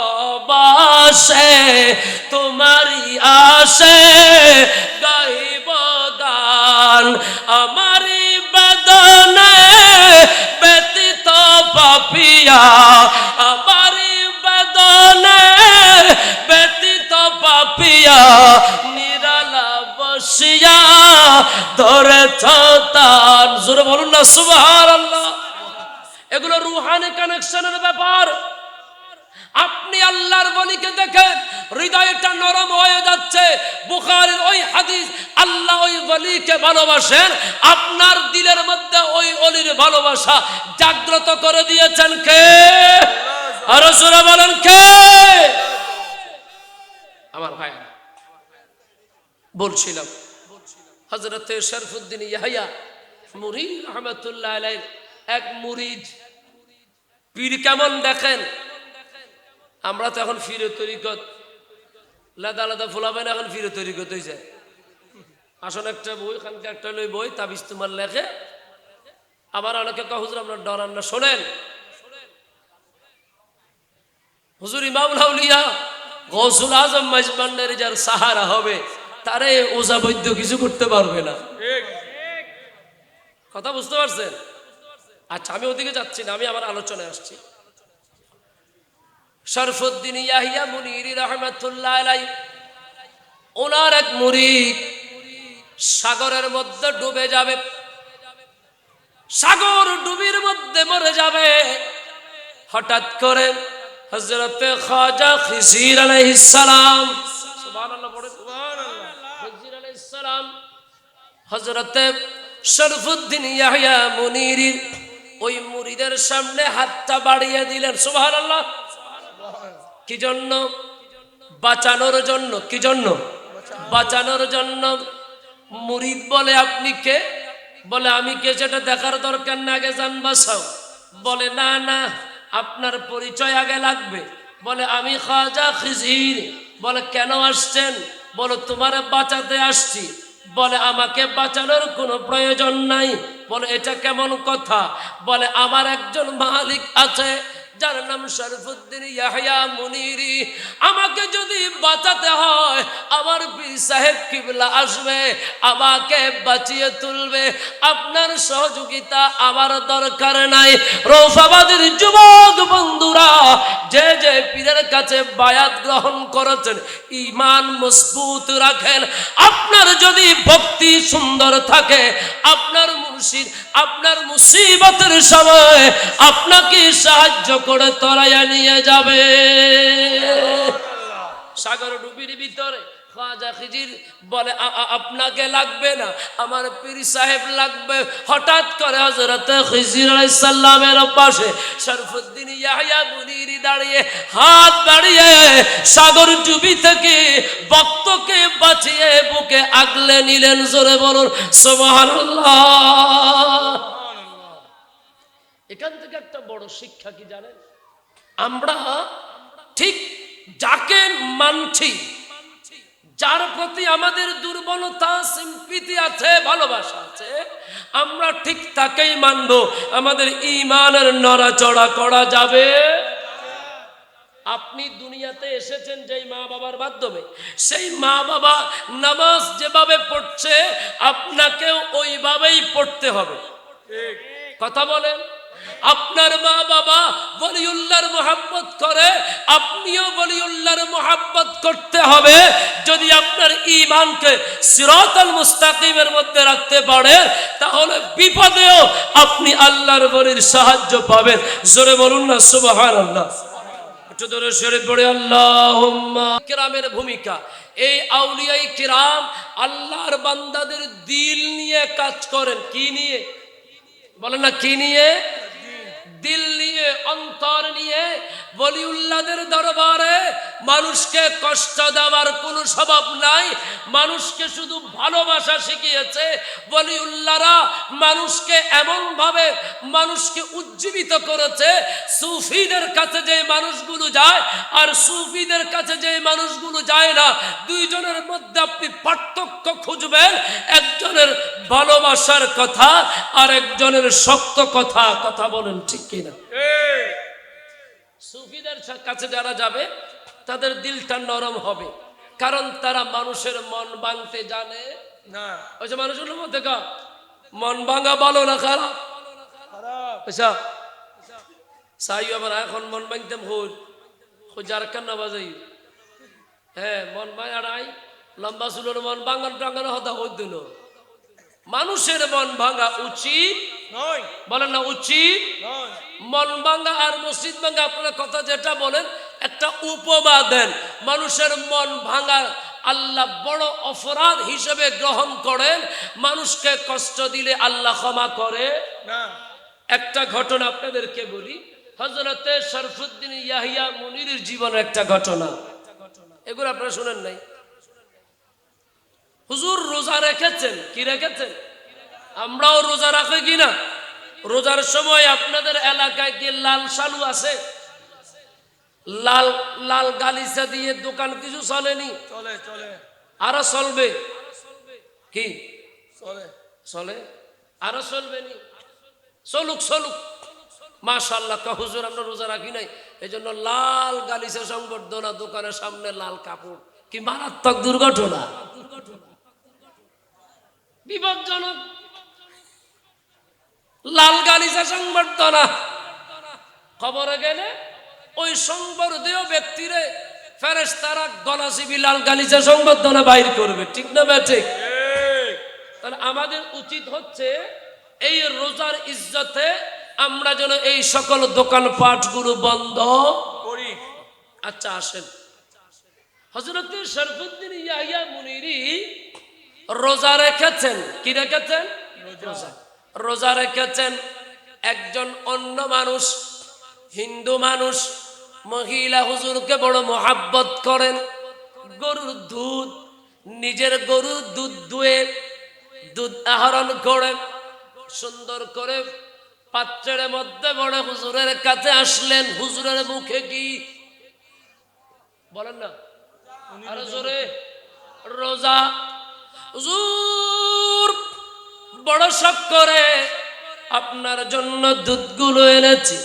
বাসে তোমারই আসে গাইব গান, আমারি বেদনে ব্যতীত পাপিয়া, আমারি বেদনে ব্যতীত পাপিয়া, নিরালা বসিয়া ধরেছ তান। জোরে বলুন না সুবহানাল্লাহ। এগুলো রুহানি কানেকশনের ব্যাপার। আপনি আল্লাহর ওলিকে দেখেন, হৃদয়টা নরম হয়ে যাচ্ছে। বুখারীর ওই হাদিস, আল্লাহ ওই ওলিকে ভালোবাসেন, আপনার দিলের মধ্যে ওই ওলির ভালোবাসা জাগ্রত করে দিয়েছেন কে? আর রাসূল বলেন কে? আমার ভাই বলছিলাম হযরত শরফুদ্দীন ইয়াহইয়া মুরিদ রাহমাতুল্লাহ আলাইহি এক মুরিদ পীর কেমন দেখেন। আমরা তো এখন ফিরে তরিকত লাদা লাদা ফুলাবেন, এখন ফিরে তরিকত হয়ে যায়। আসলে একটা বই, খানকে একটা লই বই, তাবিজ তোমার লেখে। আবার অনেকে কয় হুজুর আপনার ডরান না, শোনেন হুজুর ইমামুল আউলিয়া গৌসুল আজম মাইজ ভান্ডারী যার সাহারা হবে, তারে ওঝা বৈদ্য কিছু করতে পারবে না। কথা বুঝতে পারছেন? আচ্ছা, আমি ওদিকে যাচ্ছি না, আমি আমার আলোচনায় আসছি। শরফুদ্দীন ইয়াহিয়া মুনিরি রাহমাতুল্লাহ আলাইহি, ওনার এক মুরিদ সাগরের মধ্যে ডুবে যাবে, সাগর ডুবির মধ্যে মরে যাবে। হঠাৎ করে হযরত খাজা খিজির আলাইহিস সালাম, সুবহানাল্লাহ পড়ে, সুবহানাল্লাহ, খিজির আলাইহিস সালাম হযরত শরফুদ্দীন ইয়াহিয়া মুনিরির ওই মুরিদের সামনে হাতটা বাড়িয়ে দিলেন। সুবহানাল্লাহ। কি জন্য? বাঁচানোর জন্য। কি জন্য? বাঁচানোর জন্য। মুরিদ বলে আপনি কে? বলে আমি কে সেটা দেখার দরকার না, আগে জান বাঁচাও। বলে না না, আপনার পরিচয় আগে লাগবে। বলে আমি খাজা খিজির। বলে কেন আসছেন? বলে তোমারে বাঁচাতে আসছি। বলে আমাকে বাঁচানোর কোনো প্রয়োজন নাই। বলে এটা কেমন কথা? বলে আমার একজন মালিক আছে যার নাম শরফুদ্দীন ইয়াহিয়া মুনিরি। আমাকে যদি বাঁচাতে হয়, আমার পীর সাহেব কিবলা আসবে, আমাকে বাঁচিয়ে তুলবে। আপনার সহযোগিতা আমার দরকার নাই। রৌফাবাদের যুবক বন্ধুরা, যে যে পীরের কাছে বায়াত গ্রহণ করেছেন, ঈমান মজবুত রাখেন। আপনার যদি ভক্তি সুন্দর থাকে, আপনার মুর্শিদ আপনার মুসিবতের সময় আপনাকে সাহায্য করে তরাইয়া নিয়ে যাবে। সাগর ডুবির ভিতরে খাজা খিজির বলে আপনাকে লাগবে না, আমার পীর সাহেব লাগবে। হঠাৎ করে হযরত খিজির আলাইহিস সালামের পাশে শরফুদ্দীন ইয়াহিয়া মুনিরি দাঁড়িয়ে হাত বাড়িয়ে সাগর ডুবি থেকে ভক্তকে বাঁচিয়ে বুকে আগলে নিলেন। জোরে বলুন সুবহানাল্লাহ। এখান থেকে একটা বড় শিক্ষা কি জানেন? আমরা ঠিক যাকে মানছি, যার প্রতি আমাদের দুর্বলতা, সিম্পিতি আছে, ভালোবাসা আছে, আমরা ঠিক তাকেই মানব। আমাদের ঈমানের নড়াচড়া করা যাবে। আপনি দুনিয়াতে এসেছেন যেই মা বাবার মাধ্যমে, সেই মা বাবা নামাজ যেভাবে পড়ছে আপনাকেও ওইভাবেই পড়তে হবে। ঠিক কথা বলেন। আপনার মা বাবা ওলিউল্লাহর মুহাব্বত করে, আপনিও ওলিউল্লাহর মুহাব্বত করতে হবে। যদি আপনার ঈমানকে সিরাতাল মুস্তাকিমের মধ্যে রাখতে পারেন, তাহলে বিপদেও আপনি আল্লাহর ওলির সাহায্য পাবেন। জোরে বলুন না সুবহানাল্লাহ। একটু জোরে সরে পড়ে আল্লাহুম্মা। কিরামের ভূমিকা, এই আউলিয়াই কিরাম আল্লাহর বান্দাদের দিল নিয়ে কাজ করেন। কি নিয়ে বলেন না? কি নিয়ে? দিল নিয়ে, অন্তর নিয়ে। ওলিউল্লাহদের দরবারে মানুষকে কষ্ট দেওয়ার কোনো স্বভাব নাই, মানুষকে শুধু ভালোবাসা শিখিয়েছে। ওলিউল্লাহরা মানুষকে এমন ভাবে মানুষকে উজ্জীবিত করেছে, সুফিদের কাছে যে মানুষগুলো যায় আর সুফিদের কাছে যে মানুষগুলো যায় না, দুইজনের মধ্যে আপনি পার্থক্য খুঁজবেন। একজনের ভালোবাসার কথা আর একজনের শক্ত কথা। কথা বলেন ঠিক কিনা? সুফিদের কাছে যারা যাবে তাদের দিলটা নরম হবে, কারণ তারা মানুষের মন ভাঙতে জানে না। ওই যে মানুষের মধ্যে মন ভাঙা ভালো না খারাপ? আচ্ছা সাই আবার এখন মন ভাঙতাম হল যার কান্না বাজাই। হ্যাঁ, মন ভাঙাড়াই লম্বা চুলোর মন ভাঙান টাঙ্গানো হতা হইল। মানুষের মন ভাঙা উচিত নয়, বলেন না? উচিত নয়। মন ভাঙা আর মসজিদ ভাঙা আপনারা কথা যেটা বলেন একটা উপমা দেন। মানুষের মন ভাঙা আল্লাহ বড় অপরাধ হিসেবে গ্রহণ করেন। মানুষকে কষ্ট দিলে আল্লাহ ক্ষমা করে না। একটা ঘটনা আপনাদেরকে বলি, হযরতে শরফুদ্দিন ইয়াহিয়া মুনিরের জীবনের একটা ঘটনা। এগুলো আপনারা শুনেন নাই? হুজুর রোজা রেখেছেন। কি রেখেছেন? আমরাও রোজা রাখি কিনা? রোজার সময় আপনাদের এলাকায় কি লাল শালু আছে? লাল লাল গালিচা দিয়ে দোকান কিছু চলেনি? চলে চলে আরো চলবে। কি চলে? চলে, আরো চলবে নি? চলুক চলুক। মাশাআল্লাহ। হুজুর আমরা রোজা রাখি নাই, এই জন্য লাল গালিচা সংবর্ধনা, দোকানের সামনে লাল কাপড়। কি মারাত্মক দুর্ঘটনা, বিপজ্জনক। লাল গালিচা সংবর্ধনা। খবরে গেলে ওই সংবর্ধীয় ব্যক্তিরে ফেরেশতারা গলা চিবি লাল গালিচা সংবর্ধনা বাইর করবে। ঠিক না বেঠিক? তাহলে আমাদের উচিত হচ্ছে এই রোজার ইজ্জতে আমরা যেন এই সকল দোকানপাটগুলো বন্ধ করি। আচ্ছা আসেন, হযরত শরফুদ্দিন ইয়াহিয়া মুনিরি রোজা রেখেছেন। কি রেখেছেন? রোজা। রোজা রেখেছেন। একজন অন্য মানুষ, হিন্দু মানুষ, মহিলা হুজুরকে বড় মোহাব্বত করেন। গরুর দুধ, নিজের গরুর দুধ দুয়ে দুধ আহরণ করে সুন্দর করে পাত্রের মধ্যে বড় হুজুরের কাছে আসলেন। হুজুরের মুখে কি বলেন না? আরো জোরে। রোজা। হুজুর বড় শখ করে আপনার জন্য দুধগুলো এনেছি,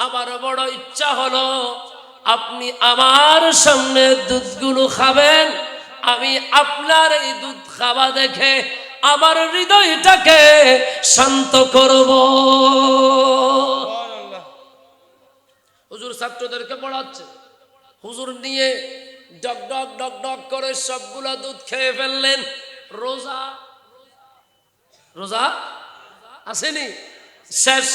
আমার বড় ইচ্ছা হলো আপনি আমার সামনে দুধগুলো খাবেন। আমি আপনার এই দুধ খাওয়া দেখে আমার হৃদয়টাকে শান্ত করব। হুজুর ছাত্রদেরকে পড়াচ্ছে, হুজুর নিয়ে ডক ডক ডক ডক করে সবগুলা দুধ খেয়ে ফেললেন। রোজা রোজা আসেনি, শেষ।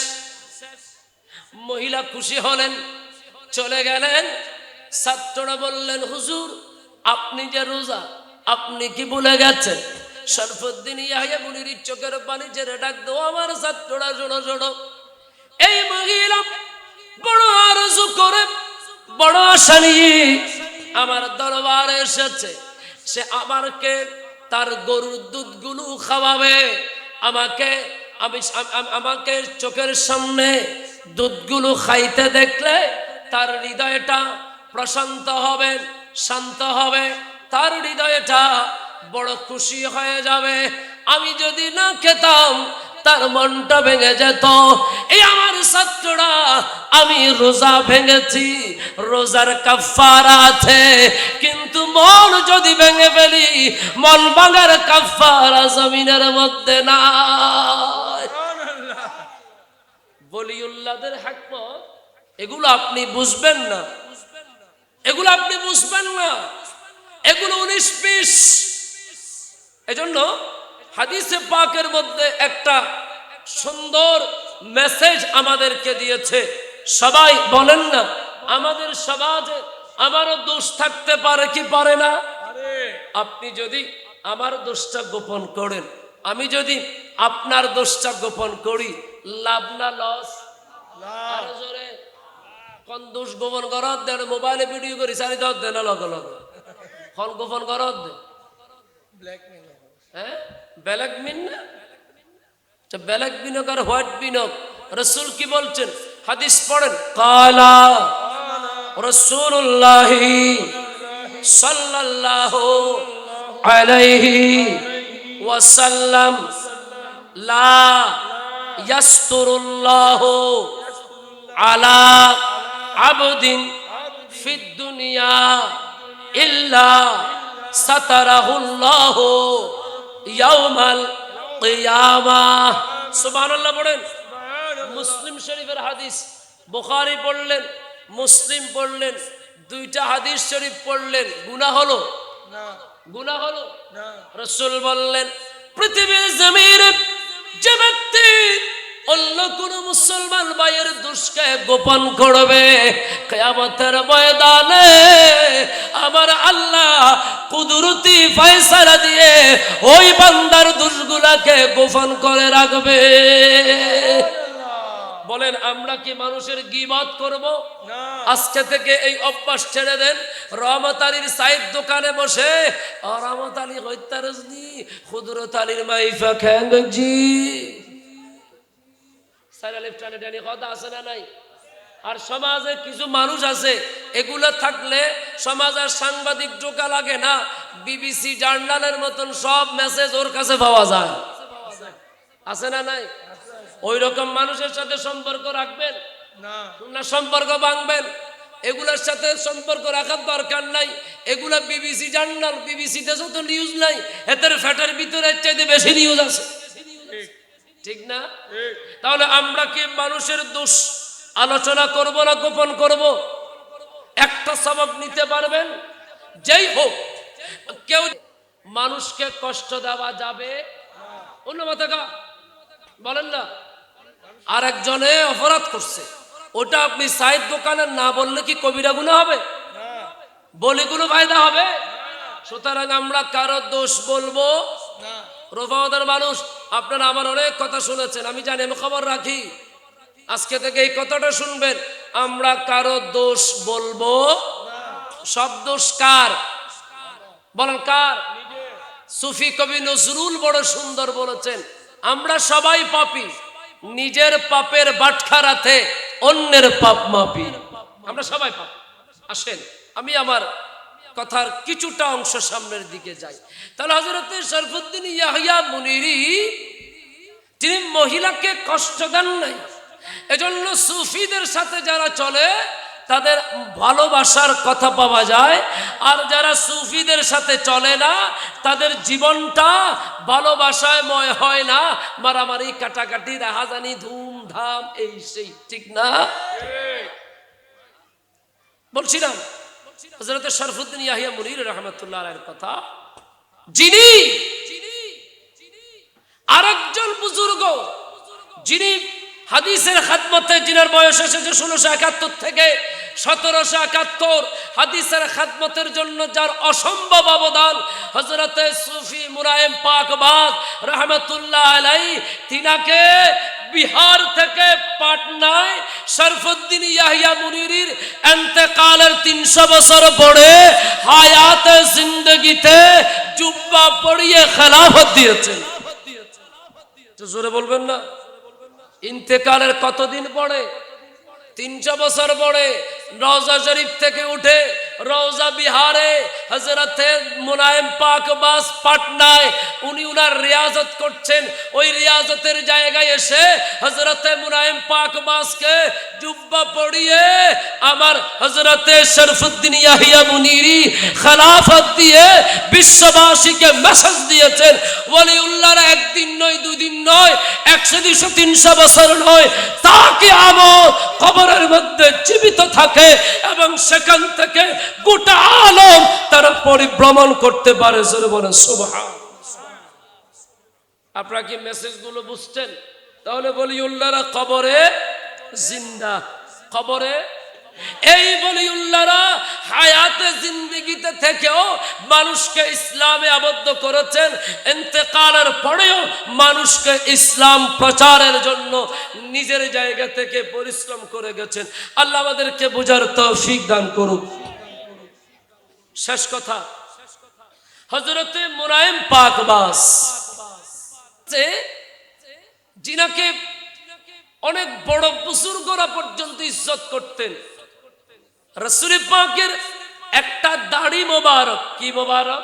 মহিলা খুশি হলেন, চলে গেলেন। ছাত্ররা বললেন, হুজুর আপনি যে রোজা, আপনি কি ভুলে গেছেন? শরফুদ্দিন ইয়াহিয়া মুনির চোখের পানি ছেড়ে ডাক দাও, আমার ছাত্ররা শোনো শোনো। এই মহিলা বড় আরজু করে বড় আশা নিয়ে আমার দরবারে এসেছে। সে আমাকে তার গরুর দুধগুলো খাওয়াবে। আমাকে চোখের সামনে দুধগুলো খাইতে দেখলে তার হৃদয়টা প্রশান্ত হবে, শান্ত হবে, তার হৃদয়টা বড় খুশি হয়ে যাবে। আমি যদি না খেতাম তার মনটা ভেঙে যেত। এই আমার ছাত্ররা, আমি রোজা ভেঙেছি, রোজার কাফারা আছে, কিন্তু মন যদি ভেঙে ফেলি, মন ভাঙার কাফারা জমিনের মধ্যে নাই। বলিউল্লাহদের হিকমত এগুলো আপনি বুঝবেন না, এগুলো আপনি বুঝবেন না, এগুলো 19-20। এজন্য হাদিসে পাকের মধ্যে একটা সুন্দর মেসেজ আমাদেরকে দিয়েছে। সবাই বলেন না, আমাদের সমাজে আমারও দোষ থাকতে পারে কি পারে না? আপনি যদি আমার দোষটা গোপন করেন, আমি যদি আপনার দোষটা গোপন করি, লাভ না লস? আরো জোরে কোন দোষ গোপন করত দেন? মোবাইলে ভিডিও করি সারি দর দেন, লগে লগে কোন গোপন করত দে? হ্যাঁ, ব্ল্যাক মিন না, ব্ল্যাক বিনক আর হোয়াইট বিনক। রাসূল কি বলছেন? হাদিস পড়েন, কালা রাসূলুল্লাহ সাল্লাল্লাহু আলাইহি ওয়াসাল্লাম, লা ইয়াসতুরুল্লাহু আলা আবদিন ফিদ দুনিয়া ইল্লা সাতারাহুল্লাহু ইয়াউমাল কিয়ামাহ। সুবহানাল্লাহ পড়েন। মুসলিম শরীফের হাদিস। বুখারী পড়লেন, মুসলিম পড়লেন, দুইটা হাদিস শরীফ পড়লেন, গুনাহ হলো না? গুনাহ হলো না? রাসূল বললেন, পৃথিবীর জমিনে যে ব্যক্তি অন্য কোন মুসলমান ভাইয়ের দোষকে গোপন করবে, কিয়ামতের ময়দানে আমার আল্লাহ কুদরতি ফয়সালা দিয়ে ওই বান্দার দোষগুলোকে গোপন করে রাখবে। বলেন, আমরা কি মানুষের গীবত করব? আজকে থেকে এই অভ্যাস ছেড়ে দেন। রহমত আলীর সাইড দোকানে বসে, রহমত আলী হইতারজনি খুদরত আলীর মাইফা খেঙ্গজি সাইরা লেফটানে ডানি কথা আছে না নাই? আর সমাজে কিছু মানুষ আছে, এগুলো থাকলে সমাজের সাংবাদিক ঢোকা লাগে না, বিবিসি জার্নালের মতন সব মেসেজ ওর কাছে পাওয়া যায়। আছে না নাই? ওই রকম মানুষের সাথে সম্পর্ক রাখবেন না সম্পর্ক ভাঙবেন? এগুলোর সাথে সম্পর্ক রাখার দরকার নাই। এগুলা বিবিসি জার্নাল, বিবিসিতে যত নিউজ নাই, এদের ফ্যাটের ভিতরে চাইতে বেশি নিউজ আছে, ঠিক না? তাহলে আমরা কি মানুষের দোষ আলোচনা করব না গোপন করব? একটা সবক নিতে পারবেন, যেই হোক কেউ মানুষকে কষ্ট দেওয়া যাবে অন্য মাথা বলেন না। আর একজনে অপরাধ করছে, ওটা আপনি সাইড দোকানে না বললে কি কবিরা গুনাহ হবে? বলে কোনো ফায়দা হবে? সুতরাং আমরা কারো দোষ বলবো না। রোফাদার মানুষ, আপনারা আমার অনেক কথা শুনেছেন, আমি জানি, আমি খবর রাখি। আজকে থেকে এই কথাটা শুনবেন, আমরা কারো দোষ বলবো। সব দোষ কার? বলেন কার? সুফি কবি নজরুল বড় সুন্দর বলেছেন, আমরা সবাই পাপী, নিজের পাপের বাটখারাতে অন্যের পাপ মাপি। আমরা সবাই পাপী। আসেন আমি আমার কথার কিছুটা অংশ সামনের দিকে যাই। তাহলে হযরত শরফুদ্দীন ইয়াহইয়া মুনিরি তিনি মহিলাকে কষ্ট দেন নাই। এজন্য সুফিদের সাথে যারা চলে তাদের ভালোবাসার কথা পাওয়া যায়, আর যারা সুফিদের সাথে চলে না তাদের জীবনটা ভালোবাসায় ময় হয় না, মারামারি কাটাকাটি রাহাজানি ধুমধাম এই সেই, ঠিক না? বলছিলাম হযরত শরফুদ্দীন ইয়াহইয়া মুনির রাহমাতুল্লাহ আলাইহির কথা, যিনি আরেকজন বুজুর্গ, যিনি হাদিসের খাদমতে, যিনার বয়স এসেছে 1671 থেকে 1771, হাদিসের খাদমতের জন্য যার অসম্ভব অবদান, হযরতে সুফি মুরায়েম পাকবাজ রাহমাতুল্লাহ আলাইহি, তিনাকে বিহার থেকে পাটনায় শরফুদ্দিন ইয়াহিয়া মুনিরির ইন্তেকালের 300 বছর পরে হায়াতে জিন্দেগিতে জুব্বা পরিয়ে খেলাফত দিয়েছেন। জোরে বলবেন না? ইন্তেকালের কতদিন পরে? 300 বছর পরে রওজা শরীফ থেকে উঠে রওজা বিহারে হযরতে মুনায়েম পাক বাস পাটনায় উনি উনার রিয়াজত করছেন। ওই রিয়াজতের জায়গায় এসে হযরতে মুনায়েম পাক বাসকে জুব্বা পরিয়ে আমার হযরতে শরফুদ্দিন ইয়াহিয়া মুনিরি খেলাফত দিয়ে বিশ্ববাসীকে মেসেজ দিয়েছেন, ওলিউল্লাহরা একদিন নয়, দুদিন নয়, 100, 200, 300 বছর নয়, তা কিয়ামত কবরের মধ্যে জীবিত থাকে এবং সেখান থেকে গোটা আলম তারা পরিভ্রমণ করতে পারে। জোরে বলেন সুবহান। আপনারা কি মেসেজগুলো বুঝছেন? তাহলে ওলিউল্লাহরা কবরে জিন্দা, কবরে এই ওলিউল্লাহরা হায়াতে জিন্দেগিতে থেকেও মানুষকে ইসলামে আবদ্ধ করেছেন, ইন্তেকালের পরেও মানুষকে ইসলাম প্রচারের জন্য নিজের জায়গা থেকে পরিশ্রম করে গেছেন। আল্লাহ আমাদেরকে বোঝার তৌফিক দান করুক। শেষ কথা, হযরতে মুনায়েম পাক বাস যিনাকে অনেক বড় বুজুর্গরা পর্যন্ত ইজ্জত করতেন, রাসূল পাকের একটা দাড়ি মোবারক, কি মোবারক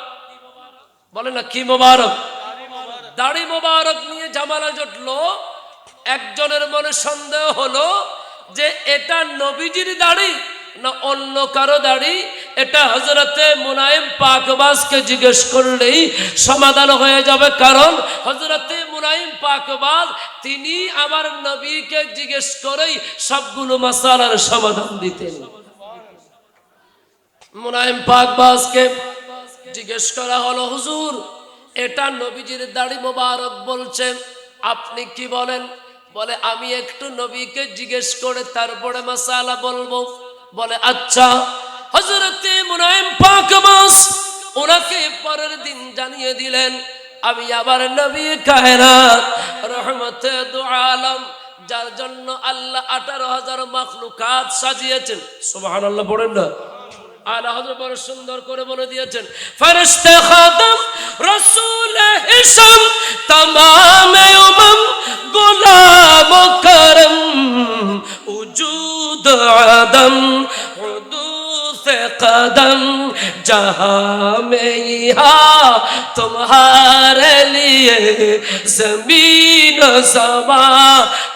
বলে না, কি মোবারক, দাড়ি মোবারক নিয়ে ঝামেলা জটলো। একজনের মনে সন্দেহ হলো যে এটা নবীজির দাড়ি না অন্য কারো দাড়ি। এটা হযরতে মুনায়েম পাক বাসকে জিজ্ঞেস করলেই সমাধান হয়ে যাবে, কারণ হযরতে মুনায়েম পাক বাস তিনি আমার নবীকে জিজ্ঞেস করেই সবগুলো মাসালার সমাধান দিতেন। মুনায়েম পাক বাসকে জিজ্ঞেস করা হলো, হুজুর এটা নবীজির দাড়ি মোবারক বলছে, আপনি কি বলেন? বলে আমি একটু নবীকে জিজ্ঞেস করে তারপরে মাসালা বলবো। বলে আচ্ছা। হযরতে মুনায়েম পাক বাস ওনাকে পরের দিন জানিয়ে দিলেন, আমি আবার নবী কায়নাত রহমতে দু আলম, যার জন্য আল্লাহ 18,000 মাখলুকাত সাজিয়েছেন। সুবহানাল্লাহ পড়েন না? আলা হযরত বড় সুন্দর করে বলে দিয়েছেন, ফেরেশতা খাদম রাসূল হিসাম तमाम उमम गुलाम करम वजूद आदम हुदूस कदम जहां में यहाँ तुम्हारे लिए जमीन समा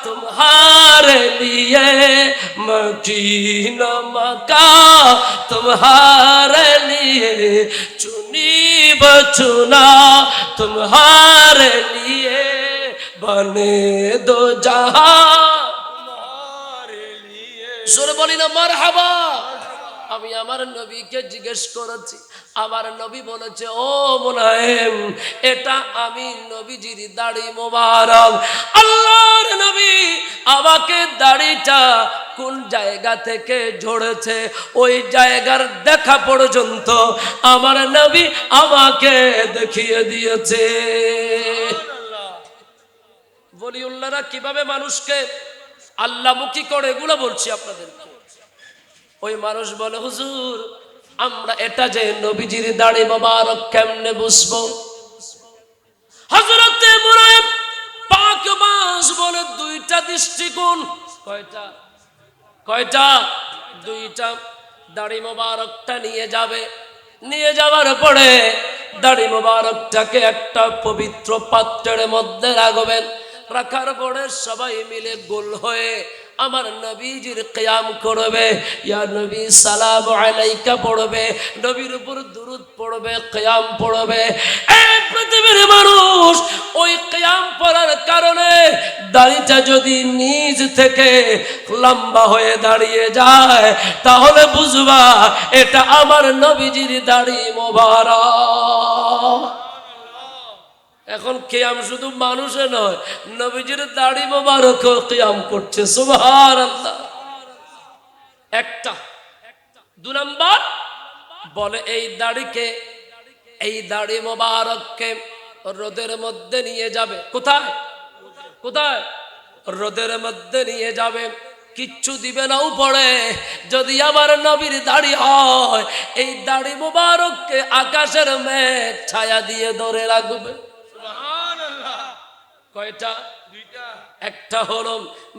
तुम्हारे लिए मकीन मका तुम्हारे लिए चुनी बचुना तुम्हारे लिए बने दो जहां जोर बोली ना मरहबा। আমি আমার নবীকে জিজ্ঞেস করেছি, আমার নবী বলেছে ও মুনায়েম এটা আমি নবীজির দাড়ি মোবারক। আল্লাহর নবী আমাকে দাড়িটা কোন জায়গা থেকে ঝরেছে ওই জায়গার দেখা পর্যন্ত আমার নবী আমাকে দেখিয়ে দিয়েছে। ওলিউল্লাহরা কিভাবে মানুষকে আল্লাহমুখী করে এগুলো বলছি আপনাদেরকে। ওই মানুষ বলে হুজুর আমরা এটা যে নবীজির দাড়ি মোবারক কেমনে বুঝবো? হযরতে মুনায়েম পাক বাস বলে দুইটা দৃষ্টিকোণ। কয়টা? কয়টা? দুইটা। দাড়ি মোবারকটা নিয়ে যাবে, নিয়ে যাওয়ার পরে দাড়ি মোবারকটাকে একটা পবিত্র পাত্রের মধ্যে রাখবেন। রাখার পরে সবাই মিলে গোল হয়ে আমার নবীজির কিয়াম করবে, ইয়া নবী সালাম আলাইকা পড়বে, নবীর উপর দুরূদ পড়বে, কিয়াম পড়বে। এই পৃথিবীর মানুষ ওই কিয়াম পড়ার কারণে দাড়িটা যদি নিজ থেকে লম্বা হয়ে দাঁড়িয়ে যায় তাহলে বুঝবা এটা আমার নবীজির দাড়ি মোবারক। এখন কিয়াম শুধু মানুষে নয়, নবীজির দাড়ি মোবারক কিয়াম করছে। সুবহানাল্লাহ। একটা। দুই নাম্বার বলে এই দাড়িকে, এই দাড়ি মোবারককে রোদের মধ্যে নিয়ে যাবে। কোথায়? কোথায়? রোদের মধ্যে নিয়ে যাবে, কিচ্ছু দিবে না উপরে। যদি আমার নবীর দাড়ি হয়, এই দাড়ি মুবারককে আকাশের মেঘ ছায়া দিয়ে ধরে রাখবে। সুবহানাল্লাহ। কয়টা? দুইটা। একটা হলো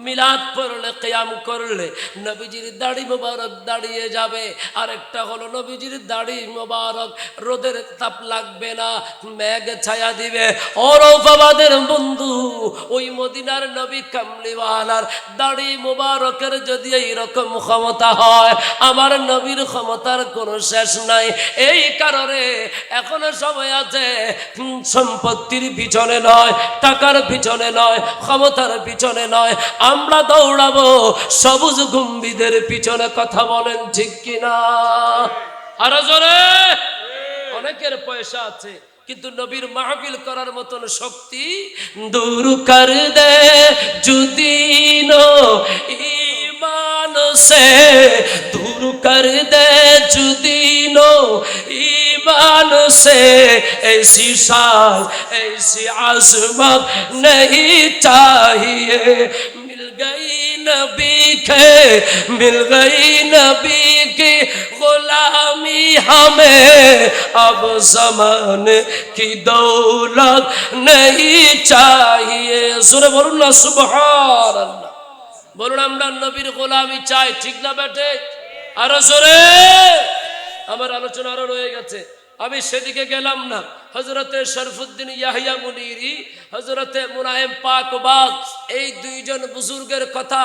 মিলাদ পড়লে, কিয়াম করলে নবীজির দাড়ি মোবারক দাঁড়িয়ে যাবে। আর একটা হলো নবীজির দাড়ি মোবারক রোদের তাপ লাগবে না, মেঘ ছায়া দিবে। ও রৌফাবাদের বন্ধু, ওই মদিনার নবী কামলিওয়ালার দাড়ি মোবারকের যদি এইরকম ক্ষমতা হয়, আমার নবীর ক্ষমতার কোনো শেষ নাই। এই কারণে এখনো সময় আছে, সম্পত্তির পিছনে নয়, টাকার পিছনে নয়, ক্ষমতার পিছনে নয়, আমরা দৌড়াবো সবুজ গম্ভীরদের পিছনে। কথা বলেন ঠিক কিনা? আরো জোরে। অনেকের পয়সা আছে কিন্তু নবীর মাহফিল করার মতন শক্তি দূর কর দে যদি নো ईमान से दूर कर दे जुदी नो ईमान से ऐसी शान ऐसी आजमत नहीं चाहिए। मिल गई नबी के, मिल गई नबी की गुलामी हमें, अब ज़माने की दौलत नहीं चाहिए। सुने बोलूं ना सुभान अल्लाह। বলুন আমরা নবীর গোলামি চাই, ঠিক না বেটে? আরো জোরে। আমার আলোচনা আরো রয়ে গেছে, আমি সেদিকে গেলাম না। হযরতে শরফুদ্দিন ইয়াহিয়া মুনিরি, হযরতে মুনায়েম পাকবাগ, এই দুইজন বুজুর্গের কথা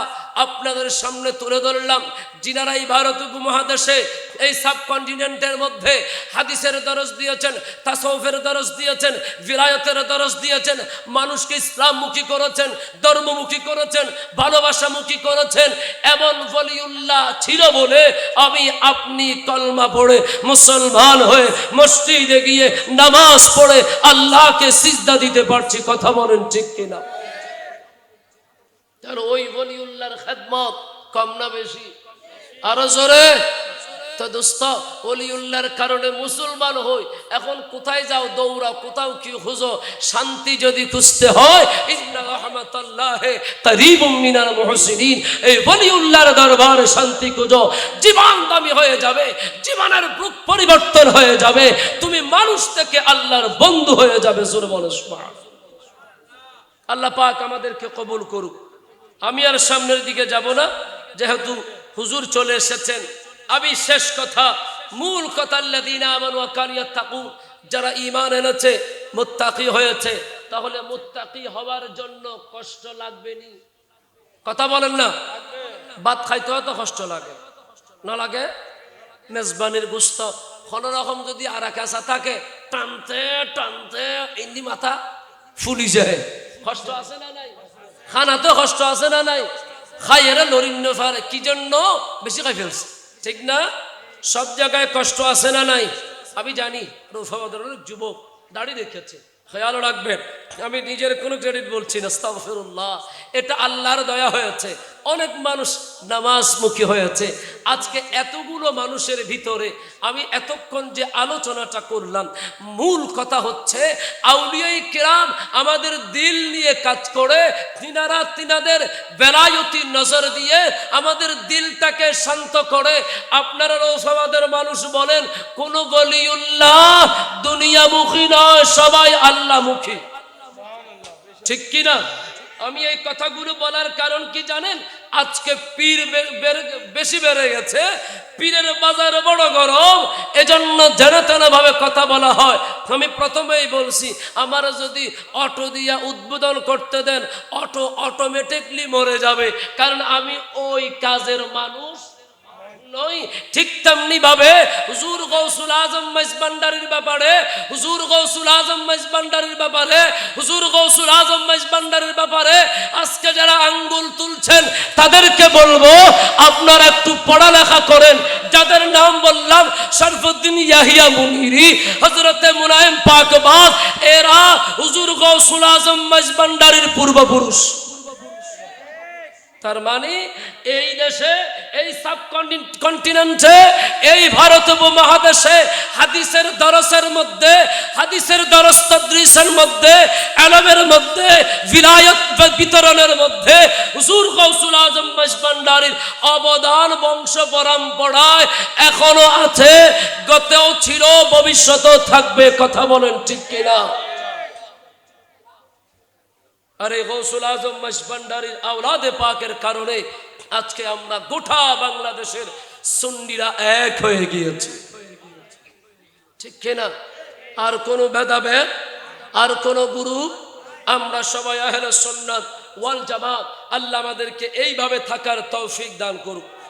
আপনাদের সামনে তুলে ধরলাম, যিনারা এই ভারত উপমহাদেশে এই সাবকন্টিনেন্টের মধ্যে হাদিসের দরস দিয়েছেন, তাসাউফের দরস দিয়েছেন, বিলায়াতের দরস দিয়েছেন, মানুষকে ইসলামমুখী করেছেন, ধর্মমুখী করেছেন, ভালোবাসামুখী করেছেন। এমন ওলিউল্লাহ ছিল বলে আমি আপনি কলমা পড়ে মুসলমান হয়ে মসজিদে গিয়ে নামাজ পড়ে আল্লাহকে সিজদা দিতে পারছি। কথা বলেন ঠিক কিনা? তার ওই ওলিউল্লাহর খেদমত কম না বেশি? আরো জোরে। তো দোস্ত, ওলিউল্লাহর কারণে মুসলমান হই, এখন কোথায় যাও? দৌড়াও, কোথাও কি খুঁজো? শান্তি যদি খুঁজতে হয়, ইন্না রাহমাতাল্লাহি করিবুম মিনাল মুহসিনিন, এই ওলিউল্লাহর দরবারে শান্তি খুঁজো। জীবন দামি হয়ে যাবে, জীবনের রূপ পরিবর্তন হয়ে যাবে, তুমি মানুষ থেকে আল্লাহর বন্ধু হয়ে যাবে। জোরে বলো সুবহানাল্লাহ। আল্লাহ পাক আমাদেরকে কবুল করুক। আমি আর সামনের দিকে যাব না, যেহেতু হুজুর চলে এসেছেন। আমি শেষ কথা, মূল কথা, আল্লাযীনা আমানু ওয়া কানু ইয়াত্তাকুন, যারা ঈমান এনেছে, মুত্তাকি হয়েছে, তাহলে মুত্তাকি হওয়ার জন্য কষ্ট লাগবে নি? কথা বলেন না? ভাত খাইতে তো কষ্ট লাগে না? লাগে? মেজবানির গোশত কোন রকম যদি আরাকাসা থাকে, টানতে টানতে ইন্দি মাথা ফুলি যায়। কষ্ট আছে না নাই? খানাতে কষ্ট আছে না নাই? খাইয়েরা লরিন্য পারে, কি জন্য? বেশি খাই ফেলছে, ঠিক না? সব জায়গায় কষ্ট আছে না নাই? আমি জানি রৌফাবাদের অনেক যুবক দাড়ি রেখেছে, খেয়াল রাখবেন। আমি নিজের কোনো ক্রেডিট বলছি না, আস্তাগফিরুল্লাহ। এটা আল্লাহর দয়া হয়েছে, অনেক মানুষ নামাজমুখী হয়েছে। আজকে এতগুলো মানুষের ভিতরে আমি এতক্ষণ যে আলোচনাটা করলাম, মূল কথা হচ্ছে আউলিয়ায়ে কেরাম আমাদের দিল নিয়ে কাজ করে, তিনারা তিনাদের বেলায়তি নজর দিয়ে আমাদের দিলটাকে শান্ত করে। আপনারা রৌফাবাদের মানুষ বলেন, কোন ওলিউল্লাহ দুনিয়ামুখী নয়, সবাই আল্লাহমুখী, ঠিক কিনা? আমি এই কথাগুলো বলার কারণ কি জানেন? আজকে পীর বেশি বেড়ে গেছে, পীরের বাজার বড় গরম, এজন্য জেনে তেনে ভাবে কথা বলা হয়। আমি প্রথমেই বলছি, আমার যদি অটো দিয়া উদ্বোধন করতে দেন, অটো অটোমেটিকলি মরে যাবে, কারণ আমি ওই কাজের মানুষ নই। ঠিক তেমনি ভাবে হুজুর গৌসুল আজম মেজবান্ডারির ব্যাপারে, হুজুর গৌসুল আজম মেজবান্ডারির ব্যাপারে, হুজুর গৌসুল আজম মেজবান্ডারির ব্যাপারে আজকে যারা আঙ্গুল তুলছেন তাদেরকে বলবো, আপনারা একটু পড়ালেখা করেন। যাদের নাম বললাম, শরফুদ্দিন ইয়াহিয়া মুনিরি, হযরতে মুনায়েম পাকবাগ, এরা হুজুর গৌসুল আজম মেজবান্ডারির পূর্বপুরুষ। তার মানে এই দেশে, এই সাবকন্টিনেন্টে, এই ভারত উপমহাদেশে হাদিসের দরসের মধ্যে, হাদিসের দরস তদরিসের মধ্যে, ইলমের মধ্যে, বিলায়াত বিতরণের মধ্যে হুজুর গাউসুল আজম মাঝভান্ডারীর অবদান বংশ পরম্পরায় এখনো আছে, গতেও ছিল, ভবিষ্যতেও থাকবে। কথা বলেন ঠিক কিনা? আরে গাউসুল আজম মাঝভান্ডারীর আওলাদে পাকের কারণে আজকে আমরা গোটা বাংলাদেশের সুন্নিরা এক হয়ে গিয়েছে, ঠিক কিনা? আর কোনো ভেদাভেদ, আর কোনো গ্রুপ, আমরা সবাই আহলে সুন্নাত ওয়াল জামাত। আল্লাহ আমাদেরকে এইভাবে থাকার তৌফিক দান করুক।